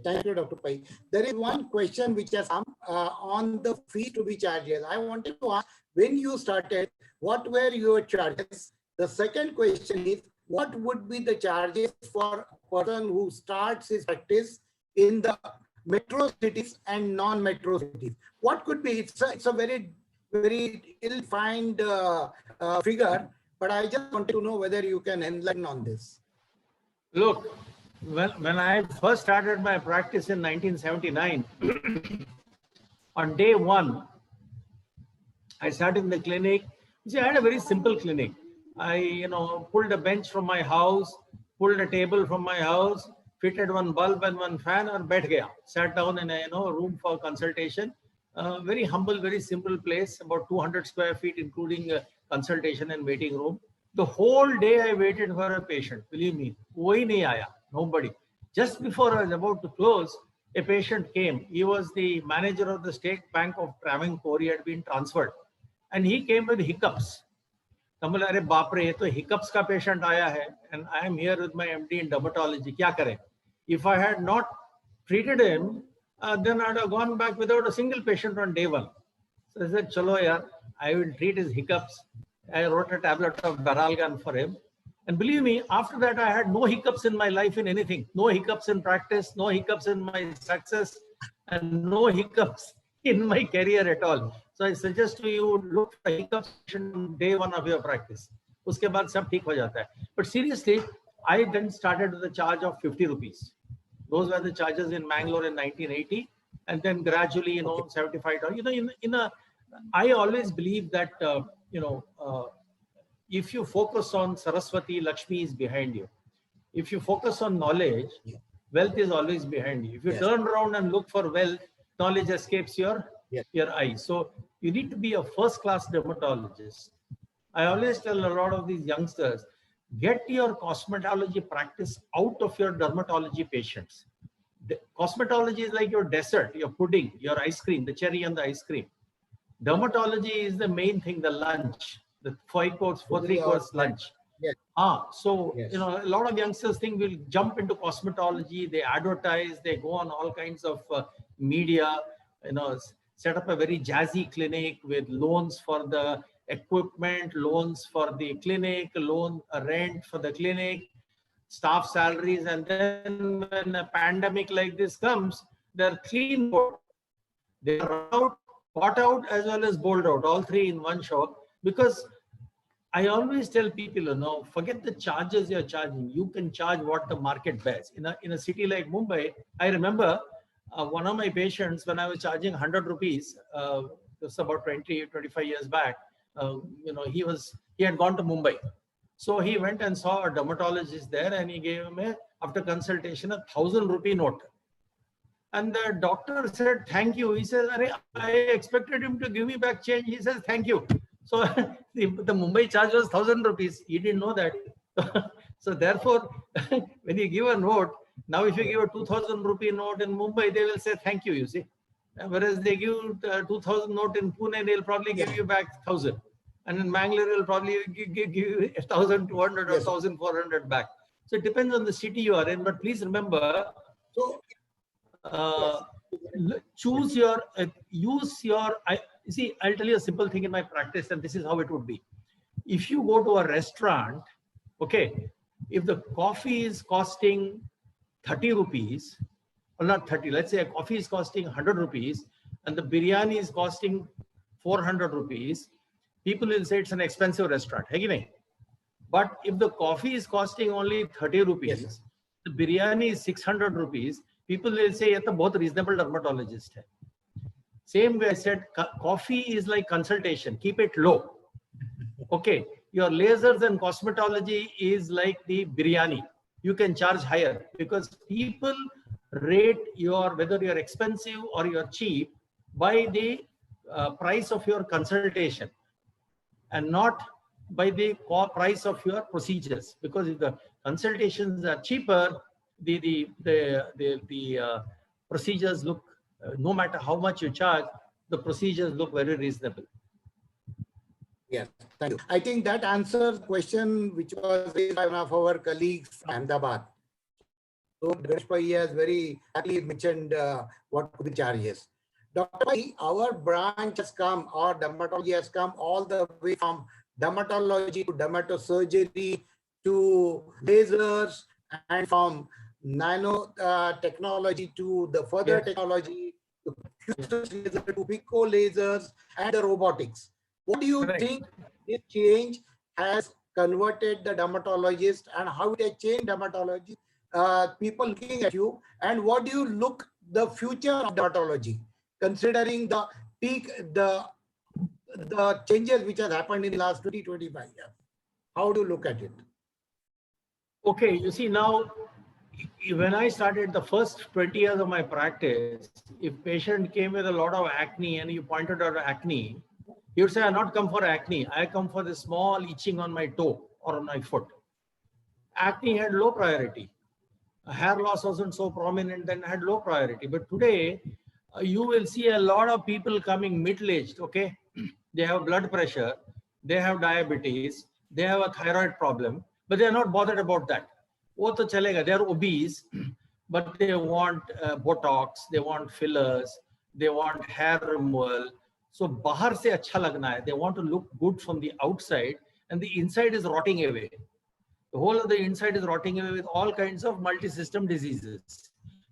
Thank you, Dr. Pai. There is one question which has come on the fee to be charges. I wanted to ask, when you started, what were your charges? The second question is, what would be the charges for a person who starts his practice in the metro cities and non-metro cities? What could be? It's a very, very ill-defined figure, but I just wanted to know whether you can enlighten on this. Look, when I first started my practice in 1979, on day one, I sat in the clinic. See, I had a very simple clinic. I, pulled a bench from my house, pulled a table from my house, fitted one bulb and one fan, and बैठ गया. Sat down in a room for consultation. Very humble, very simple place, about 200 square feet, including consultation and waiting room. The whole day I waited for a patient. Believe me, कोई नहीं आया. Nobody. Just before I was about to close, a patient came. He was the manager of the State Bank of Travancore. He had been transferred. And he came with hiccups. बोले अरे बाप रे, ये तो hiccups का patient आया है, and I am here with my MD in dermatology. क्या करें? If I had not treated him, then I'd have gone back without a single patient on day one. So I said, चलो यार, I will treat his hiccups. I wrote a tablet of Baralgan for him. And believe me, after that, I had no hiccups in my life in anything. No hiccups in practice, no hiccups in my success, and no hiccups in my career at all. So I suggest to you, look for hiccups on day one of your practice. Uske baad sab theek ho jata hai. But seriously, I then started with a charge of 50 rupees. Those were the charges in Bangalore in 1980. and then gradually, 75. I always believe that, if you focus on Saraswati, Lakshmi is behind you. If you focus on knowledge, wealth is always behind you. If you turn around and look for wealth, knowledge escapes your eyes. So you need to be a first-class dermatologist. I always tell a lot of these youngsters, get your cosmetology practice out of your dermatology patients. The cosmetology is like your dessert, your pudding, your ice cream, the cherry on the ice cream. Dermatology is the main thing, the lunch, the 3-course lunch. Yes. So, a lot of youngsters think we'll jump into cosmetology, they advertise, they go on all kinds of media, set up a very jazzy clinic with loans for the equipment, loans for the clinic, rent for the clinic, staff salaries, and then when a pandemic like this comes, they're clean board. They are out, bought out as well as bowled out, all three in one shot. Because I always tell people, forget the charges you're charging. You can charge what the market bears. In a city like Mumbai, I remember one of my patients, when I was charging 100 rupees, this was about 25 years back, he had gone to Mumbai. So he went and saw a dermatologist there, and he gave him, after consultation, 1,000 rupee note. And the doctor said, thank you. He says, I expected him to give me back change. He says, thank you. So the Mumbai charge was 1,000 rupees. He didn't know that. So therefore, when you give a note, now if you give a 2,000 rupee note in Mumbai, they will say, thank you, you see. Whereas they give 2,000 note in Pune, they'll probably give you back 1,000. And in Mangalore, will probably give you 1,200 or 1,400 back. So it depends on the city you are in. But please remember, choose your, see, I'll tell you a simple thing in my practice, and this is how it would be. If you go to a restaurant, okay, if the coffee is costing 30 rupees, or not 30, let's say a coffee is costing 100 rupees, and the biryani is costing 400 rupees, people will say it's an expensive restaurant. But if the coffee is costing only 30 rupees, the biryani is 600 rupees, people will say, it's a very reasonable dermatologist. Same way I said, coffee is like consultation, keep it low. Okay, your lasers and cosmetology is like the biryani. You can charge higher because people rate whether you're expensive or you're cheap by the price of your consultation and not by the price of your procedures. Because if the consultations are cheaper, the procedures look, no matter how much you charge, the procedures look very reasonable. Yes, thank you. I think that answers the question which was raised by one of our colleagues from Ahmedabad. So Ganesh Pai has very happily mentioned what could be charges. Dr. Pai, our branch has come, our dermatology has come all the way from dermatology to dermatosurgery to lasers, and from nano technology to the further technology to future laser to pico lasers and the robotics. What do you think this change has converted the dermatologist, and how it has changed dermatology, people looking at you, and what do you look the future of dermatology, considering the peak, the changes which has happened in the last 20-25 years? How do you look at it? Okay, you see now, when I started the first 20 years of my practice, if patient came with a lot of acne and you pointed out acne, he would say, I not come for acne. I come for the small itching on my toe or on my foot. Acne had low priority. Hair loss wasn't so prominent and had low priority. But today, you will see a lot of people coming middle-aged, okay? They have blood pressure, they have diabetes, they have a thyroid problem, but they're not bothered about that. They're obese, but they want Botox, they want fillers, they want hair removal. So bahar se acha lagna hai. They want to look good from the outside, and the inside is rotting away. The whole of the inside is rotting away with all kinds of multi-system diseases.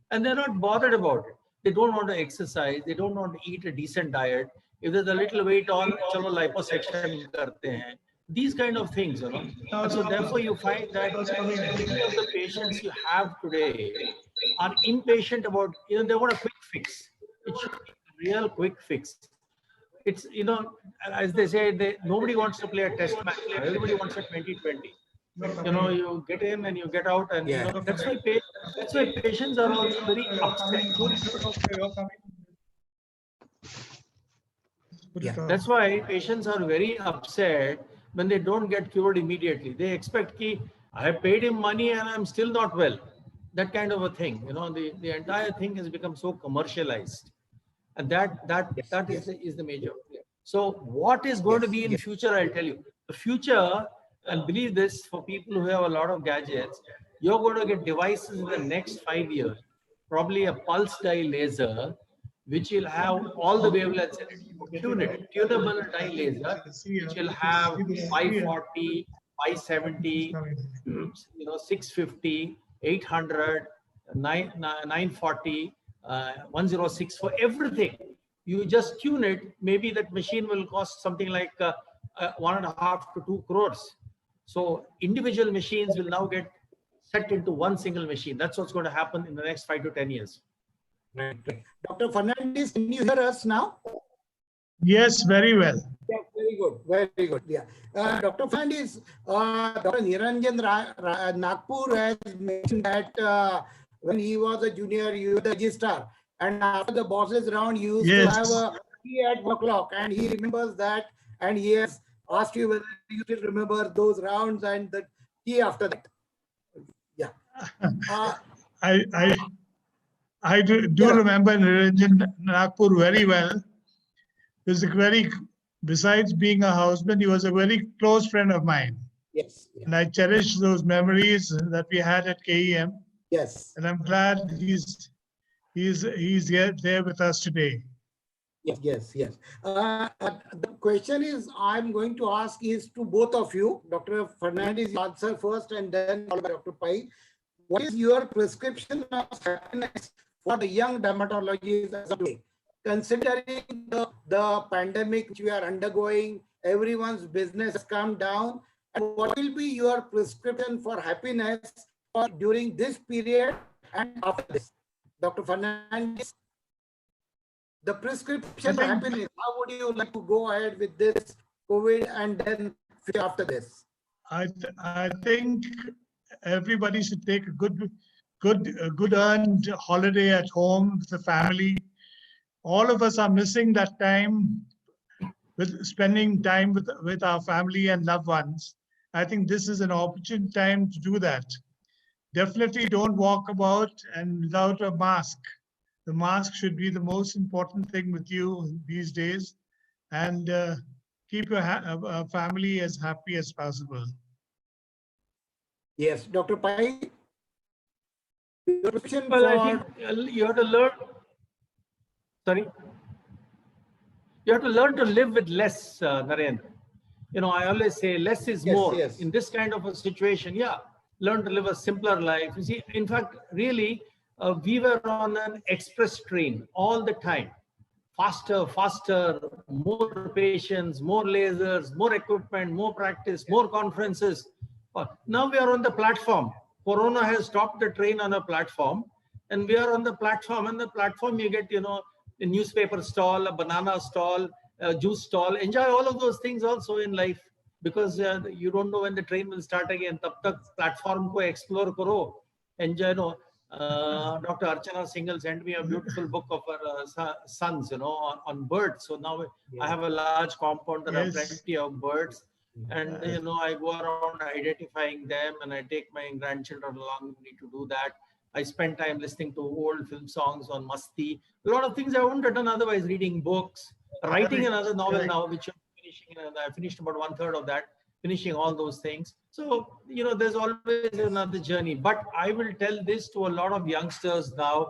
And they're not bothered about it. They don't want to exercise. They don't want to eat a decent diet. If there's a little weight on, chalo liposuction karte hain. These kind of things, you know. And so therefore you find that many of the patients you have today are impatient about, they want a quick fix. it should be a real quick fix. It's, you know, as they say, nobody wants to play a test match. Everybody wants a 2020. You know, you get in and you get out, and you know, that's why patients are also very upset. That's why patients are very upset when they don't get cured immediately. They expect ki, I have paid him money and I'm still not well. That kind of a thing. You know, the entire thing has become so commercialized, and that is the major. So what is going to be in future? I'll tell you. The future, and believe this, for people who have a lot of gadgets, you're going to get devices in the next 5 years, probably a pulse dye laser, which will have all the wavelengths in it. Tunable dye laser, which will have 540, 570, 650, 800, 940, 106 for everything. You just tune it. Maybe that machine will cost something like 1.5 to 2 crores. So individual machines will now get set into one single machine. That's what's going to happen in the next 5 to 10 years. Right. Dr. Fernandez, can you hear us now? Yes, very well. Yeah, very good. Very good. Yeah. Dr. Fernandez, Dr. Niranjan Nagpur has mentioned that when he was a junior, you were the registrar. And after the bosses round, you used to have a tea at 1 o'clock. And he remembers that. And he has asked you whether you still remember those rounds and the tea after that. Yeah. I do remember Niranjan Nagpur very well. He was besides being a husband, he was a very close friend of mine. Yes. And I cherish those memories that we had at KEM. Yes. And I'm glad he's here there with us today. Yes. The question is, I'm going to ask is to both of you. Dr. Fernandez, answer first and then Dr. Pai. What is your prescription of happiness for the young dermatologists as of today? Considering the pandemic which we are undergoing, everyone's business has come down. And what will be your prescription for happiness during this period and after this? Dr. Fernandez, the prescription for happiness, how would you like to go ahead with this COVID and then after this? I think everybody should take a good earned holiday at home with the family. All of us are missing that time with spending time with our family and loved ones. I think this is an opportune time to do that. Definitely don't walk about and without a mask. The mask should be the most important thing with you these days, and keep your family as happy as possible. Yes, Dr. Pai. Well, I think you have to learn. Sorry. You have to learn to live with less, Narendra. You know, I always say less is more. Yes. In this kind of a situation, learn to live a simpler life. You see, in fact, really, we were on an express train all the time. Faster, more patients, more lasers, more equipment, more practice, more conferences. Now we are on the platform. Corona has stopped the train on a platform, and we are on the platform. And the platform, you get, a newspaper stall, a banana stall, a juice stall. Enjoy all of those things also in life, because you don't know when the train will start again. Tab tak platform ko explore karo. Enjoy, Dr. Archana Singhal sent me a beautiful book of her sons, on birds. So now I have a large compound that have plenty of birds. And, I go around identifying them, and I take my grandchildren along with me to do that. I spend time listening to old film songs on Masti. A lot of things I wouldn't have done otherwise, reading books, writing another novel now, which I'm finishing. And I finished about 1/3 of that, finishing all those things. So, there's always another journey. But I will tell this to a lot of youngsters now: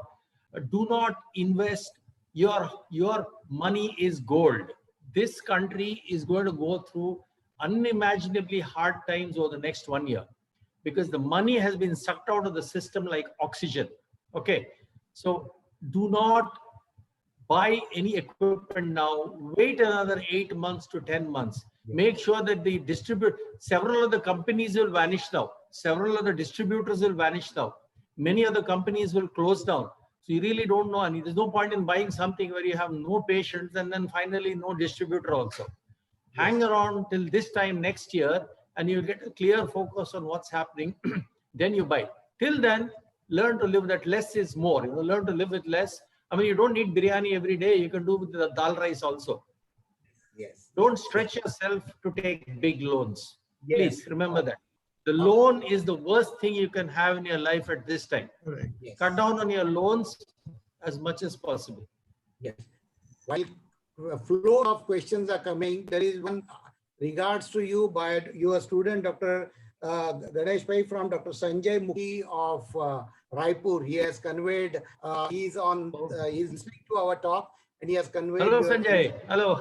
do not invest. Your money is gold. This country is going to go through unimaginably hard times over the next 1 year, because the money has been sucked out of the system like oxygen. Okay. So do not buy any equipment now. Wait another 8 months to 10 months. Make sure that the several of the companies will vanish now. Several of the distributors will vanish now. Many of the companies will close down. So you really don't know, and there's no point in buying something where you have no patients and then finally no distributor also. Hang around till this time next year and you get a clear focus on what's happening. Then you buy. Till then, learn to live that less is more. You know, learn to live with less. I mean, you don't need biryani every day. You can do with the dal rice also. Yes. Don't stretch yourself to take big loans. Yes. Please remember that. The loan is the worst thing you can have in your life at this time. Correct. Yes. Cut down on your loans as much as possible. Yes. While a flow of questions are coming, there is one regards to you by your student, Dr. Ganesh Pai from Dr. Sanjay Mukhi of Raipur. He has conveyed, he's listening to our talk and he has conveyed. Hello, Sanjay. Hello.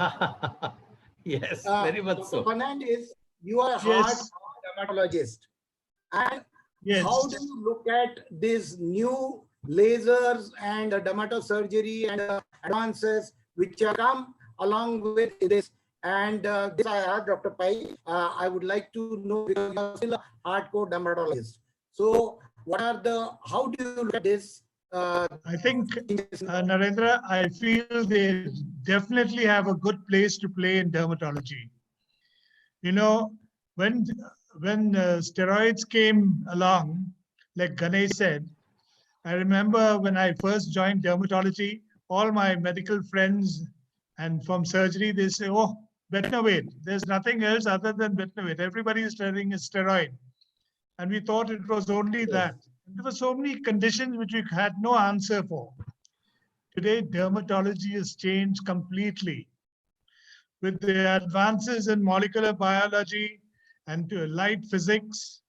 Yes, very much Dr. so. Fernandez, you are a Yes. hard dermatologist. And Yes. how do you look at these new lasers and dermatosurgery and advances which have come along with this? And this I asked Dr. Pai. I would like to know, because you are still a hardcore dermatologist. So how do you look at this? I think, Narendra, I feel they definitely have a good place to play in dermatology. You know, when steroids came along, like Ganesh said, I remember when I first joined dermatology, all my medical friends and from surgery, they say, oh, Betnovate, there's nothing else other than Betnovate. Everybody is taking a steroid. And we thought it was only that. There were so many conditions which we had no answer for. Today, dermatology has changed completely. With the advances in molecular biology and light physics,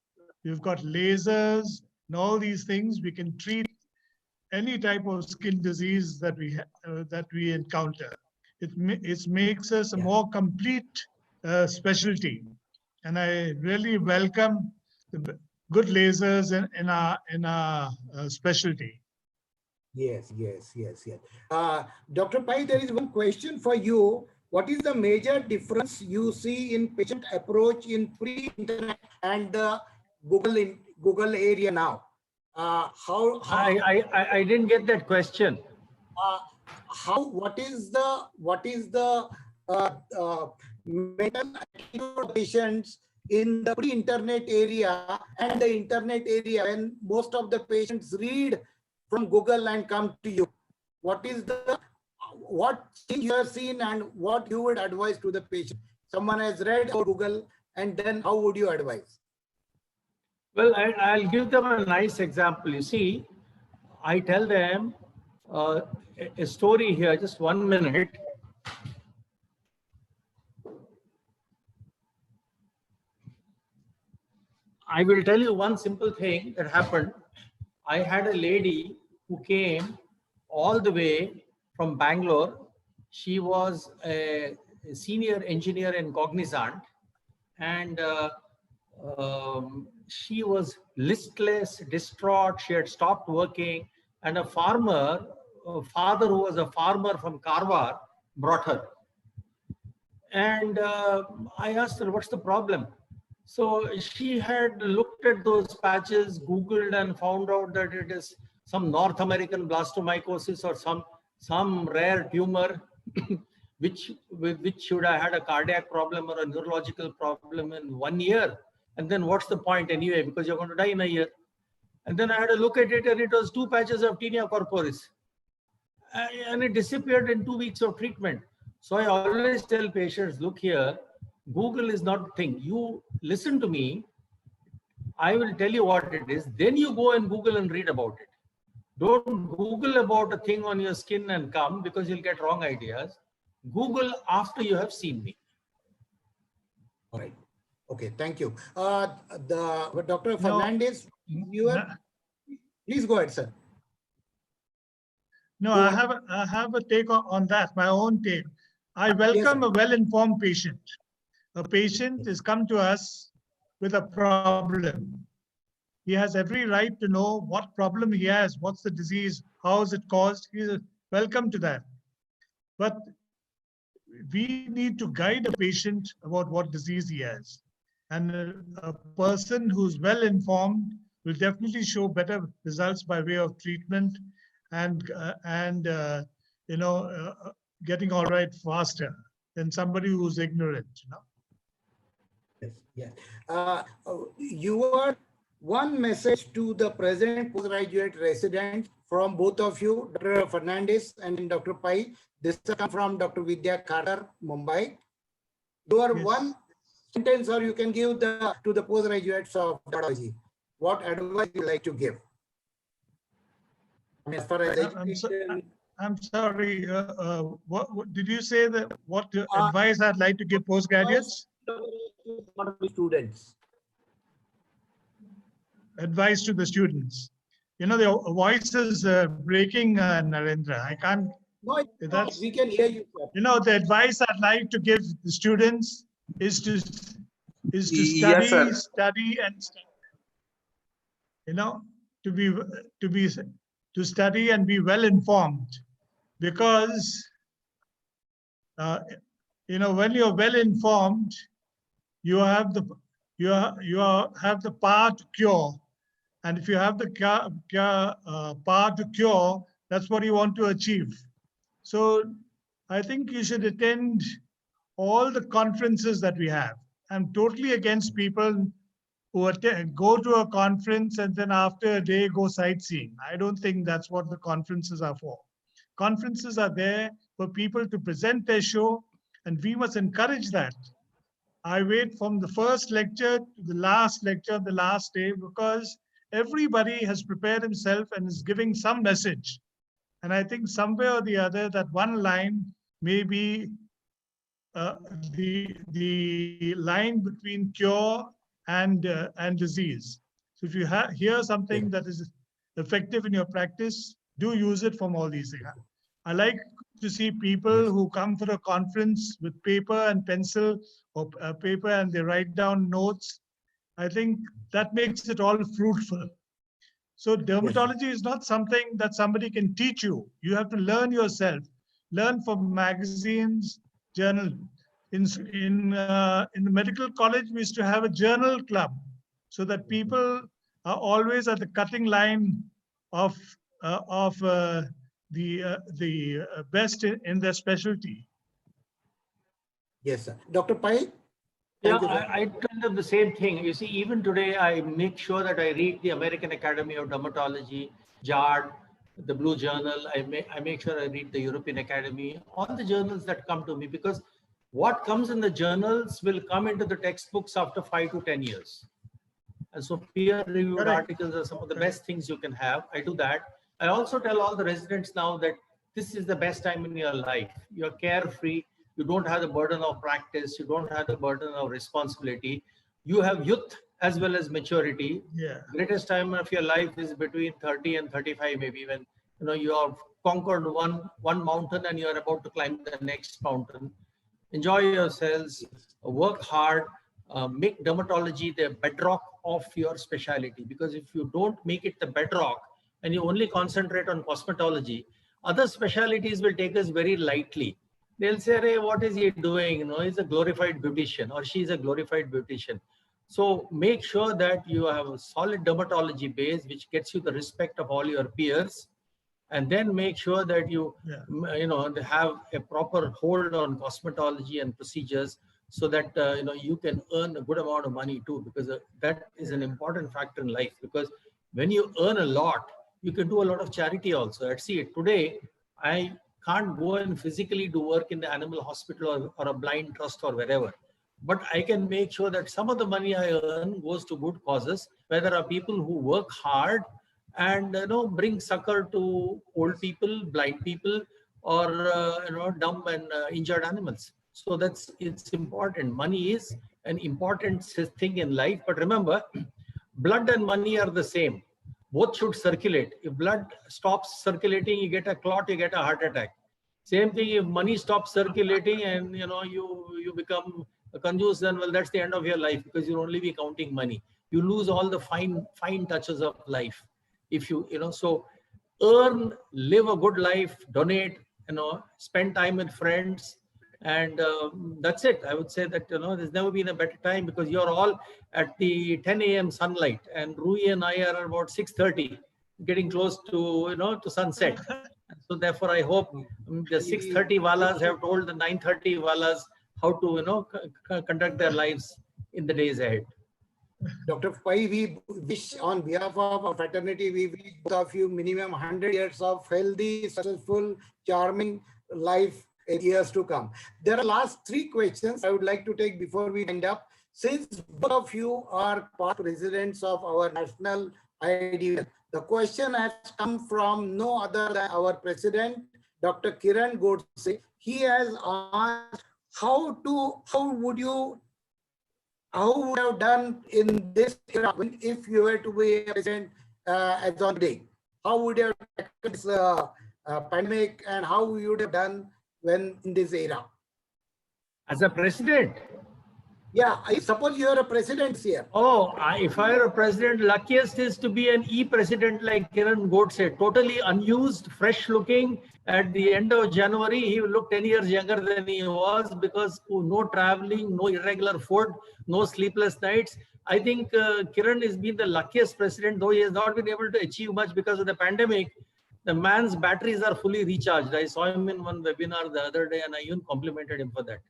we've got lasers and all these things. We can treat any type of skin disease that we encounter. It makes us a more complete specialty, and I really welcome the good lasers in our specialty. Yes. Dr. Pai, there is one question for you. What is the major difference you see in patient approach in pre-internet and the Google area now? I didn't get that question. What is the mental attitude of patients in the pre-internet area and the internet area when most of the patients read from Google and come to you? What change you have seen and what you would advise to the patient? Someone has read about Google and then how would you advise? Well, I'll give them a nice example. You see, I tell them a story here, just 1 minute. I will tell you one simple thing that happened. I had a lady who came all the way from Bangalore. She was a senior engineer in Cognizant, and she was listless, distraught. She had stopped working, and a father who was a farmer from Karwar brought her. And I asked her, what's the problem? So she had looked at those patches, Googled, and found out that it is some North American blastomycosis or some rare tumor which should have had a cardiac problem or a neurological problem in 1 year. And then what's the point anyway, because you're going to die in a year. And then I had a look at it, and it was 2 patches of tinea corporis. And it disappeared in 2 weeks of treatment. So I always tell patients, look here, Google is not the thing. You listen to me, I will tell you what it is. Then you go and Google and read about it. Don't Google about a thing on your skin and come, because you'll get wrong ideas. Google after you have seen me. All right. Okay, thank you. Dr. Fernandez, please go ahead, sir. No, I have a take on that, my own take. I welcome a well-informed patient. A patient has come to us with a problem. He has every right to know what problem he has, what's the disease, how is it caused. He's welcome to that. But we need to guide a patient about what disease he has. And a person who's well informed will definitely show better results by way of treatment and getting all right faster than somebody who's ignorant. Yes, yes. Your one message to the present postgraduate residents from both of you, Dr. Fernandez and Dr. Pai. This has come from Dr. Vidya Carter, Mumbai. Your Yes. one sentence, or you can give to the postgraduates of Datology. What advice you like to give? As far as education. I'm sorry. What did you say? That what advice I'd like to give postgraduates? Students. Advice to the students. The voice is breaking, Narendra. I can't. No, That's. we can hear you, sir. The advice I'd like to give the students is to Yes, sir. study and study. To study and be well informed, because when you're well informed, you have the have the power to cure, and if you have the power to cure, that's what you want to achieve. So I think you should attend all the conferences that we have. I'm totally against people who go to a conference and then after a day go sightseeing. I don't think that's what the conferences are for. Conferences are there for people to present their show, and we must encourage that. I wait from the first lecture to the last lecture, the last day, because everybody has prepared himself and is giving some message. And I think somewhere or the other, that one line may be the line between cure and disease. So if you hear something that is effective in your practice, do use it from all these things. I like to see people who come for a conference with paper and pencil, or paper, and they write down notes. I think that makes it all fruitful. So dermatology is not something that somebody can teach you. You have to learn yourself. Learn from magazines, journal. In the medical college, we used to have a journal club, so that people are always at the cutting line of the best in their specialty. Yes, sir. Dr. Pai? Yeah, I tell them the same thing. You see, even today, I make sure that I read the American Academy of Dermatology, JARD, the Blue Journal. I make sure I read the European Academy, all the journals that come to me, because what comes in the journals will come into the textbooks after 5 to 10 years. And so peer-reviewed articles are some of the best things you can have. I do that. I also tell all the residents now that this is the best time in your life. You're carefree. You don't have the burden of practice. You don't have the burden of responsibility. You have youth as well as maturity. Yeah. Greatest time of your life is between 30 and 35, maybe, when you have conquered one mountain and you are about to climb the next mountain. Enjoy yourselves, work hard, make dermatology the bedrock of your specialty. Because if you don't make it the bedrock and you only concentrate on cosmetology, other specialties will take us very lightly. They'll say, hey, what is he doing? He's a glorified beautician, or she's a glorified beautician. So make sure that you have a solid dermatology base, which gets you the respect of all your peers. And then make sure that you have a proper hold on cosmetology and procedures, so that you can earn a good amount of money too, because that is an important factor in life. Because when you earn a lot, you can do a lot of charity also. See, today I can't go and physically do work in the animal hospital or a blind trust or wherever, but I can make sure that some of the money I earn goes to good causes, where there are people who work hard and bring succor to old people, blind people, or dumb and injured animals. So it's important. Money is an important thing in life, but remember, blood and money are the same. Both should circulate. If blood stops circulating, you get a clot, you get a heart attack. Same thing, if money stops circulating and you become a conjuice, then well, that's the end of your life, because you'll only be counting money. You lose all the fine touches of life. If so earn, live a good life, donate, spend time with friends, and that's it. I would say that there's never been a better time, because you're all at the 10 a.m. sunlight, and Rui and I are about 6:30. getting close to, to sunset. So therefore, I hope the 6:30 walas have told the 9:30 walas how to, conduct their lives in the days ahead. Dr. Pai, we wish on behalf of our fraternity, we wish both of you minimum 100 years of healthy, successful, charming life in years to come. There are last three questions I would like to take before we end up. Since both of you are past presidents of our national IDL, the question has come from no other than our president, Dr. Kiran Godse. He has asked how would you have done in this era if you were to be a president as on today? How would you have tackled this pandemic, and how you would have done when in this era? As a president? Yeah, I suppose you are a president here. Oh, if I were a president, luckiest is to be an e-president like Kiran Godse, totally unused, fresh looking. At the end of January, he will look 10 years younger than he was because no traveling, no irregular food, no sleepless nights. I think Kiran has been the luckiest president, though he has not been able to achieve much because of the pandemic. The man's batteries are fully recharged. I saw him in one webinar the other day and I even complimented him for that.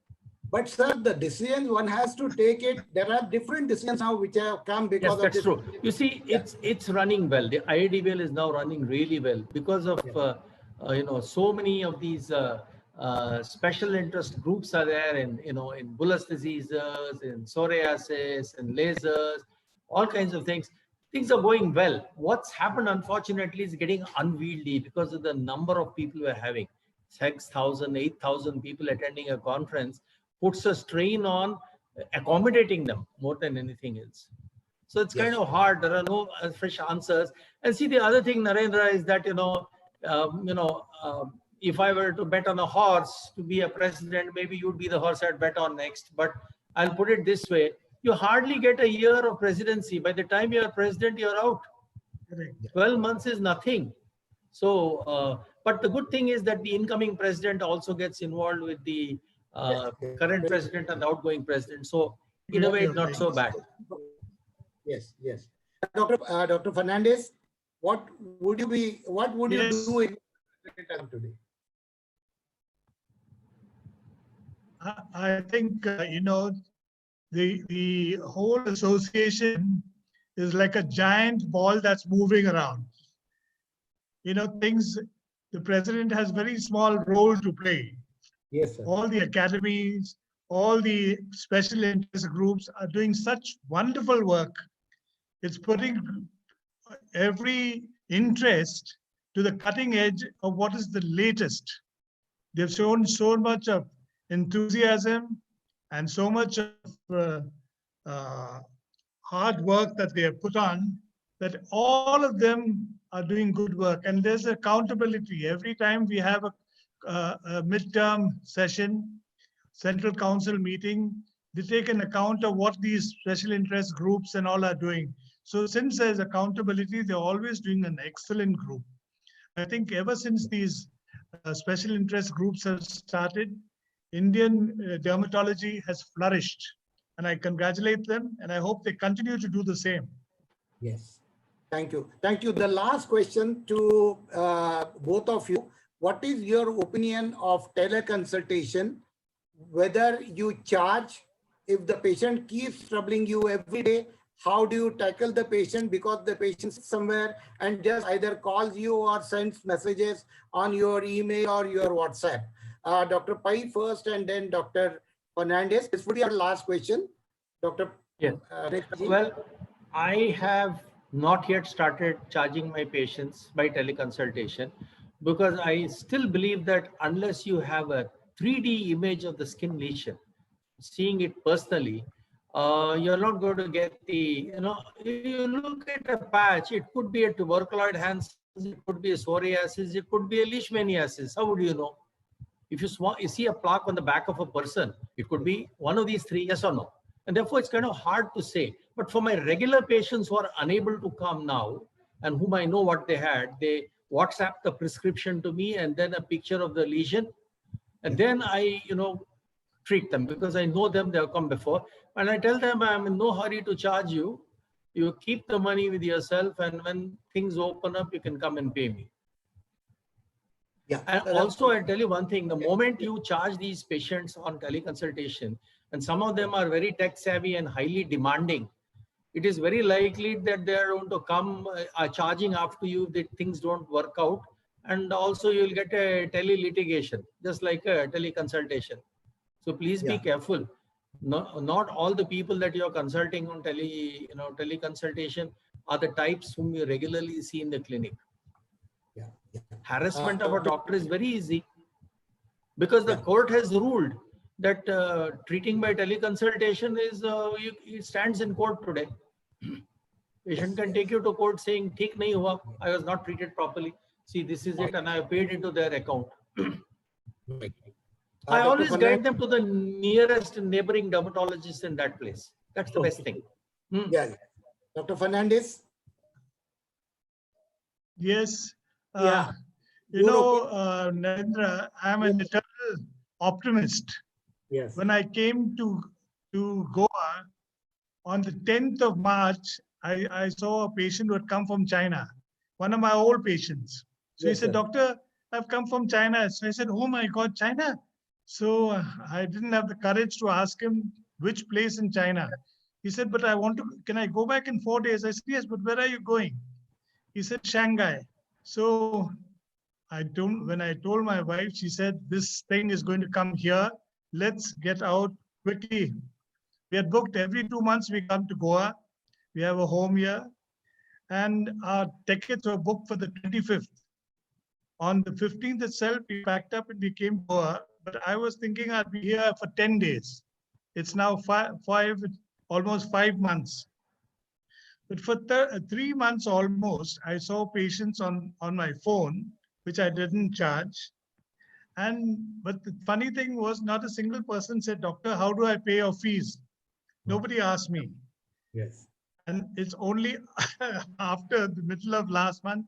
But sir, the decisions one has to take it. There are different decisions now which have come because yes, of this. That's true. You see, it's running well. The IDVL is now running really well because of so many of these special interest groups are there in bullous diseases, in psoriasis, in lasers, all kinds of things. Things are going well. What's happened, unfortunately, is getting unwieldy because of the number of people we're having. 6,000, 8,000 people attending a conference puts a strain on accommodating them more than anything else. So it's kind of hard. There are no fresh answers. And see, the other thing, Narendra, is that, if I were to bet on a horse to be a president, maybe you'd be the horse I'd bet on next. But I'll put it this way. You hardly get a year of presidency. By the time you're president, you're out. 12 months is nothing. So, but the good thing is that the incoming president also gets involved with the current president and the outgoing president. So in a way, it's not so bad. Yes. Dr. Fernandez, what would you do if you were today? I think, the whole association is like a giant ball that's moving around. The president has very small role to play. Yes, sir. All the academies, all the special interest groups are doing such wonderful work. It's putting every interest to the cutting edge of what is the latest. They've shown so much of enthusiasm and so much of hard work that they have put on, that all of them are doing good work. And there's accountability. Every time we have a midterm session, Central Council meeting, they take an account of what these special interest groups and all are doing. So since there's accountability, they're always doing an excellent group. I think ever since these special interest groups have started, Indian dermatology has flourished. And I congratulate them, and I hope they continue to do the same. Yes. Thank you. Thank you. The last question to both of you. What is your opinion of teleconsultation? Whether you charge, if the patient keeps troubling you every day, how do you tackle the patient because the patient is somewhere and just either calls you or sends messages on your email or your WhatsApp? Dr. Pai first and then Dr. Fernandez. This would be our last question. Dr. Yeah. Well, I have not yet started charging my patients by teleconsultation because I still believe that unless you have a 3D image of the skin lesion, seeing it personally, you're not going to get the, you look at a patch, it could be a tuberculoid hansen, it could be a psoriasis, it could be a leishmaniasis. How would you know? If you see a plaque on the back of a person, it could be one of these three, yes or no. And therefore, it's kind of hard to say. But for my regular patients who are unable to come now and whom I know what they had, they WhatsApp the prescription to me and then a picture of the lesion. And then I, treat them because I know them, they have come before. And I tell them I'm in no hurry to charge you You keep the money with yourself, and when things open up, you can come and pay me. Yeah. And also, I tell you one thing, the moment you charge these patients on teleconsultation, and some of them are very tech savvy and highly demanding, it is very likely that they are going to come charging after you if things don't work out. And also you'll get a tele-litigation, just like a teleconsultation. So please be careful. Not all the people that you're consulting on teleconsultation are the types whom you regularly see in the clinic. Harassment of a doctor is very easy, because the court has ruled that treating by teleconsultation is it stands in court today. Patient can take you to court saying, "Theek nahi hua, I was not treated properly. See, this is it, and I paid into their account." I always guide them to the nearest neighboring dermatologist in that place. That's the best thing. Yeah. Dr. Fernandez? Yes. Yeah. Narendra, I'm an eternal optimist. Yes. When I came to Goa on the 10th of March, I saw a patient who had come from China, one of my old patients. So he said, "Doctor, I've come from China." So I said, "Oh my God, China." So I didn't have the courage to ask him which place in China. He said, "But can I go back in 4 days?" I said, "Yes, but where are you going?" He said, "Shanghai." So when I told my wife, she said, "This thing is going to come here. Let's get out quickly." We had booked every 2 months we come to Goa. We have a home here. And our tickets were booked for the 25th. On the 15th itself, we packed up and we came to Goa. But I was thinking I'd be here for 10 days. It's now almost 5 months. But for 3 months almost, I saw patients on my phone, which I didn't charge. But the funny thing was, not a single person said, "Doctor, how do I pay your fees?" Nobody asked me. Yes. And it's only after the middle of last month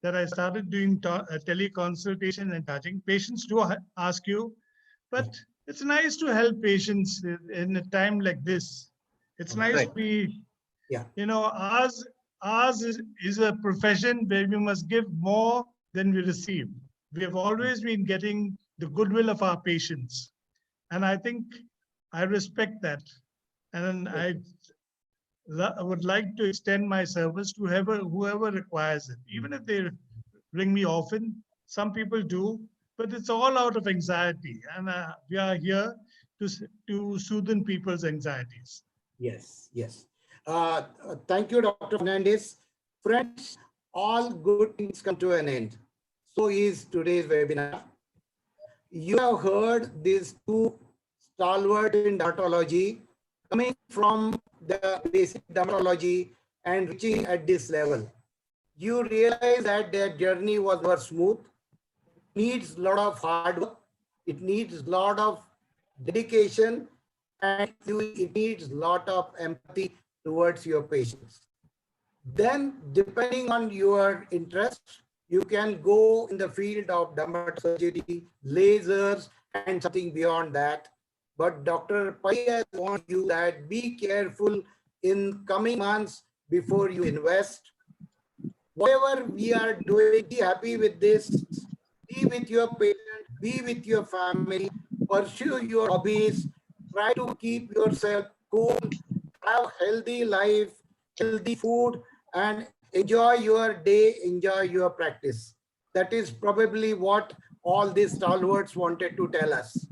that I started doing teleconsultation and charging. Patients do ask you, but it's nice to help patients in a time like this. It's nice to be, ours is a profession where we must give more than we receive. We have always been getting the goodwill of our patients. And I think I respect that. And I would like to extend my service to whoever requires it. Even if they ring me often, some people do, but it's all out of anxiety. And we are here to soothe people's anxieties. Yes, yes. Thank you, Dr. Fernandez. Friends, all good things come to an end. So is today's webinar. You have heard these two stalwarts in dermatology coming from the basic dermatology and reaching at this level. You realize that their journey was never smooth. It needs a lot of hard work. It needs a lot of dedication, and it needs a lot of empathy towards your patients. Then, depending on your interest, you can go in the field of dermatology, lasers, and something beyond that. But Dr. Pai has warned you that be careful in coming months before you invest. Whatever we are doing, be happy with this. Be with your patient, be with your family, pursue your hobbies, try to keep yourself cool, have healthy life, healthy food, and enjoy your day, enjoy your practice. That is probably what all these stalwarts wanted to tell us.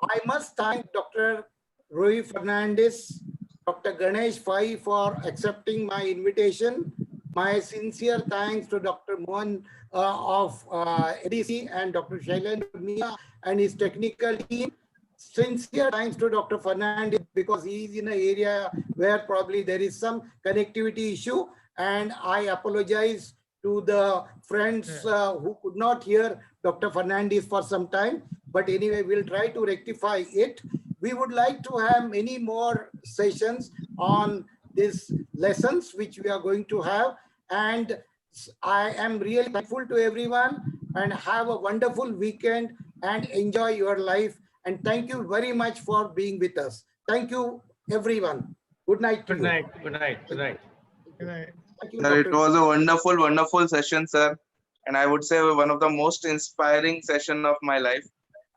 I must thank Dr. Rui Fernandez, Dr. Ganesh Pai for accepting my invitation. My sincere thanks to Dr. Mohan of ADC and Dr. Shailendra Mia and his technical team. Sincere thanks to Dr. Fernandez because he is in an area where probably there is some connectivity issue, and I apologize to the friends who could not hear Dr. Fernandez for some time. But anyway, we'll try to rectify it. We would like to have many more sessions on these lessons which we are going to have. And I am really thankful to everyone, and have a wonderful weekend and enjoy your life. And thank you very much for being with us. Thank you, everyone. Good night to you. Good night. Good night. Good night. Good night. Thank you, Sir, it Dr. was a wonderful, wonderful session, sir. And I would say one of the most inspiring session of my life.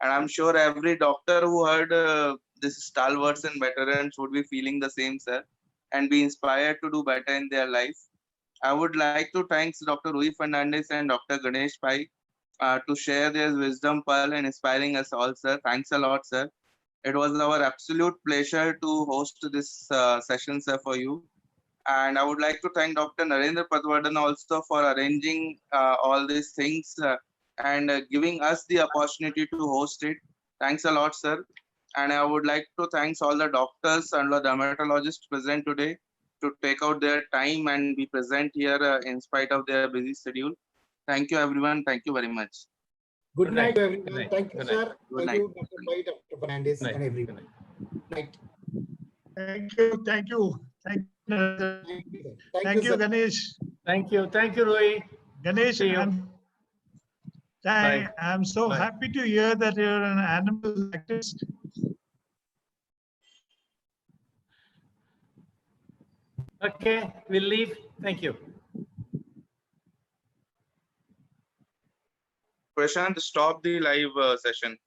And I'm sure every doctor who heard this stalwarts and veterans would be feeling the same, sir, and be inspired to do better in their life. I would like to thank Dr. Rui Fernandez and Dr. Ganesh Pai to share their wisdom pearl and inspiring us all, sir. Thanks a lot, sir. It was our absolute pleasure to host this session, sir, for you. And I would like to thank Dr. Narendra Padavadan also for arranging all these things and giving us the opportunity to host it. Thanks a lot, sir. And I would like to thank all the doctors and the dermatologists present today to take out their time and be present here in spite of their busy schedule. Thank you, everyone. Thank you very much. Good night, Good everyone. night. Thank you, Good sir. Good Thank night. you, Dr. Pai, Dr. Fernandez, Good night. and Good everyone. night. Night. Thank you. Thank you. Thank you. Thank you, sir. Thank you, sir. Ganesh. Thank you. Thank you, Rui. Ganesh, See you. Bye. I'm so Bye. happy to hear that you're an animal activist. Okay, we'll leave. Thank you. Prashant, stop the live session.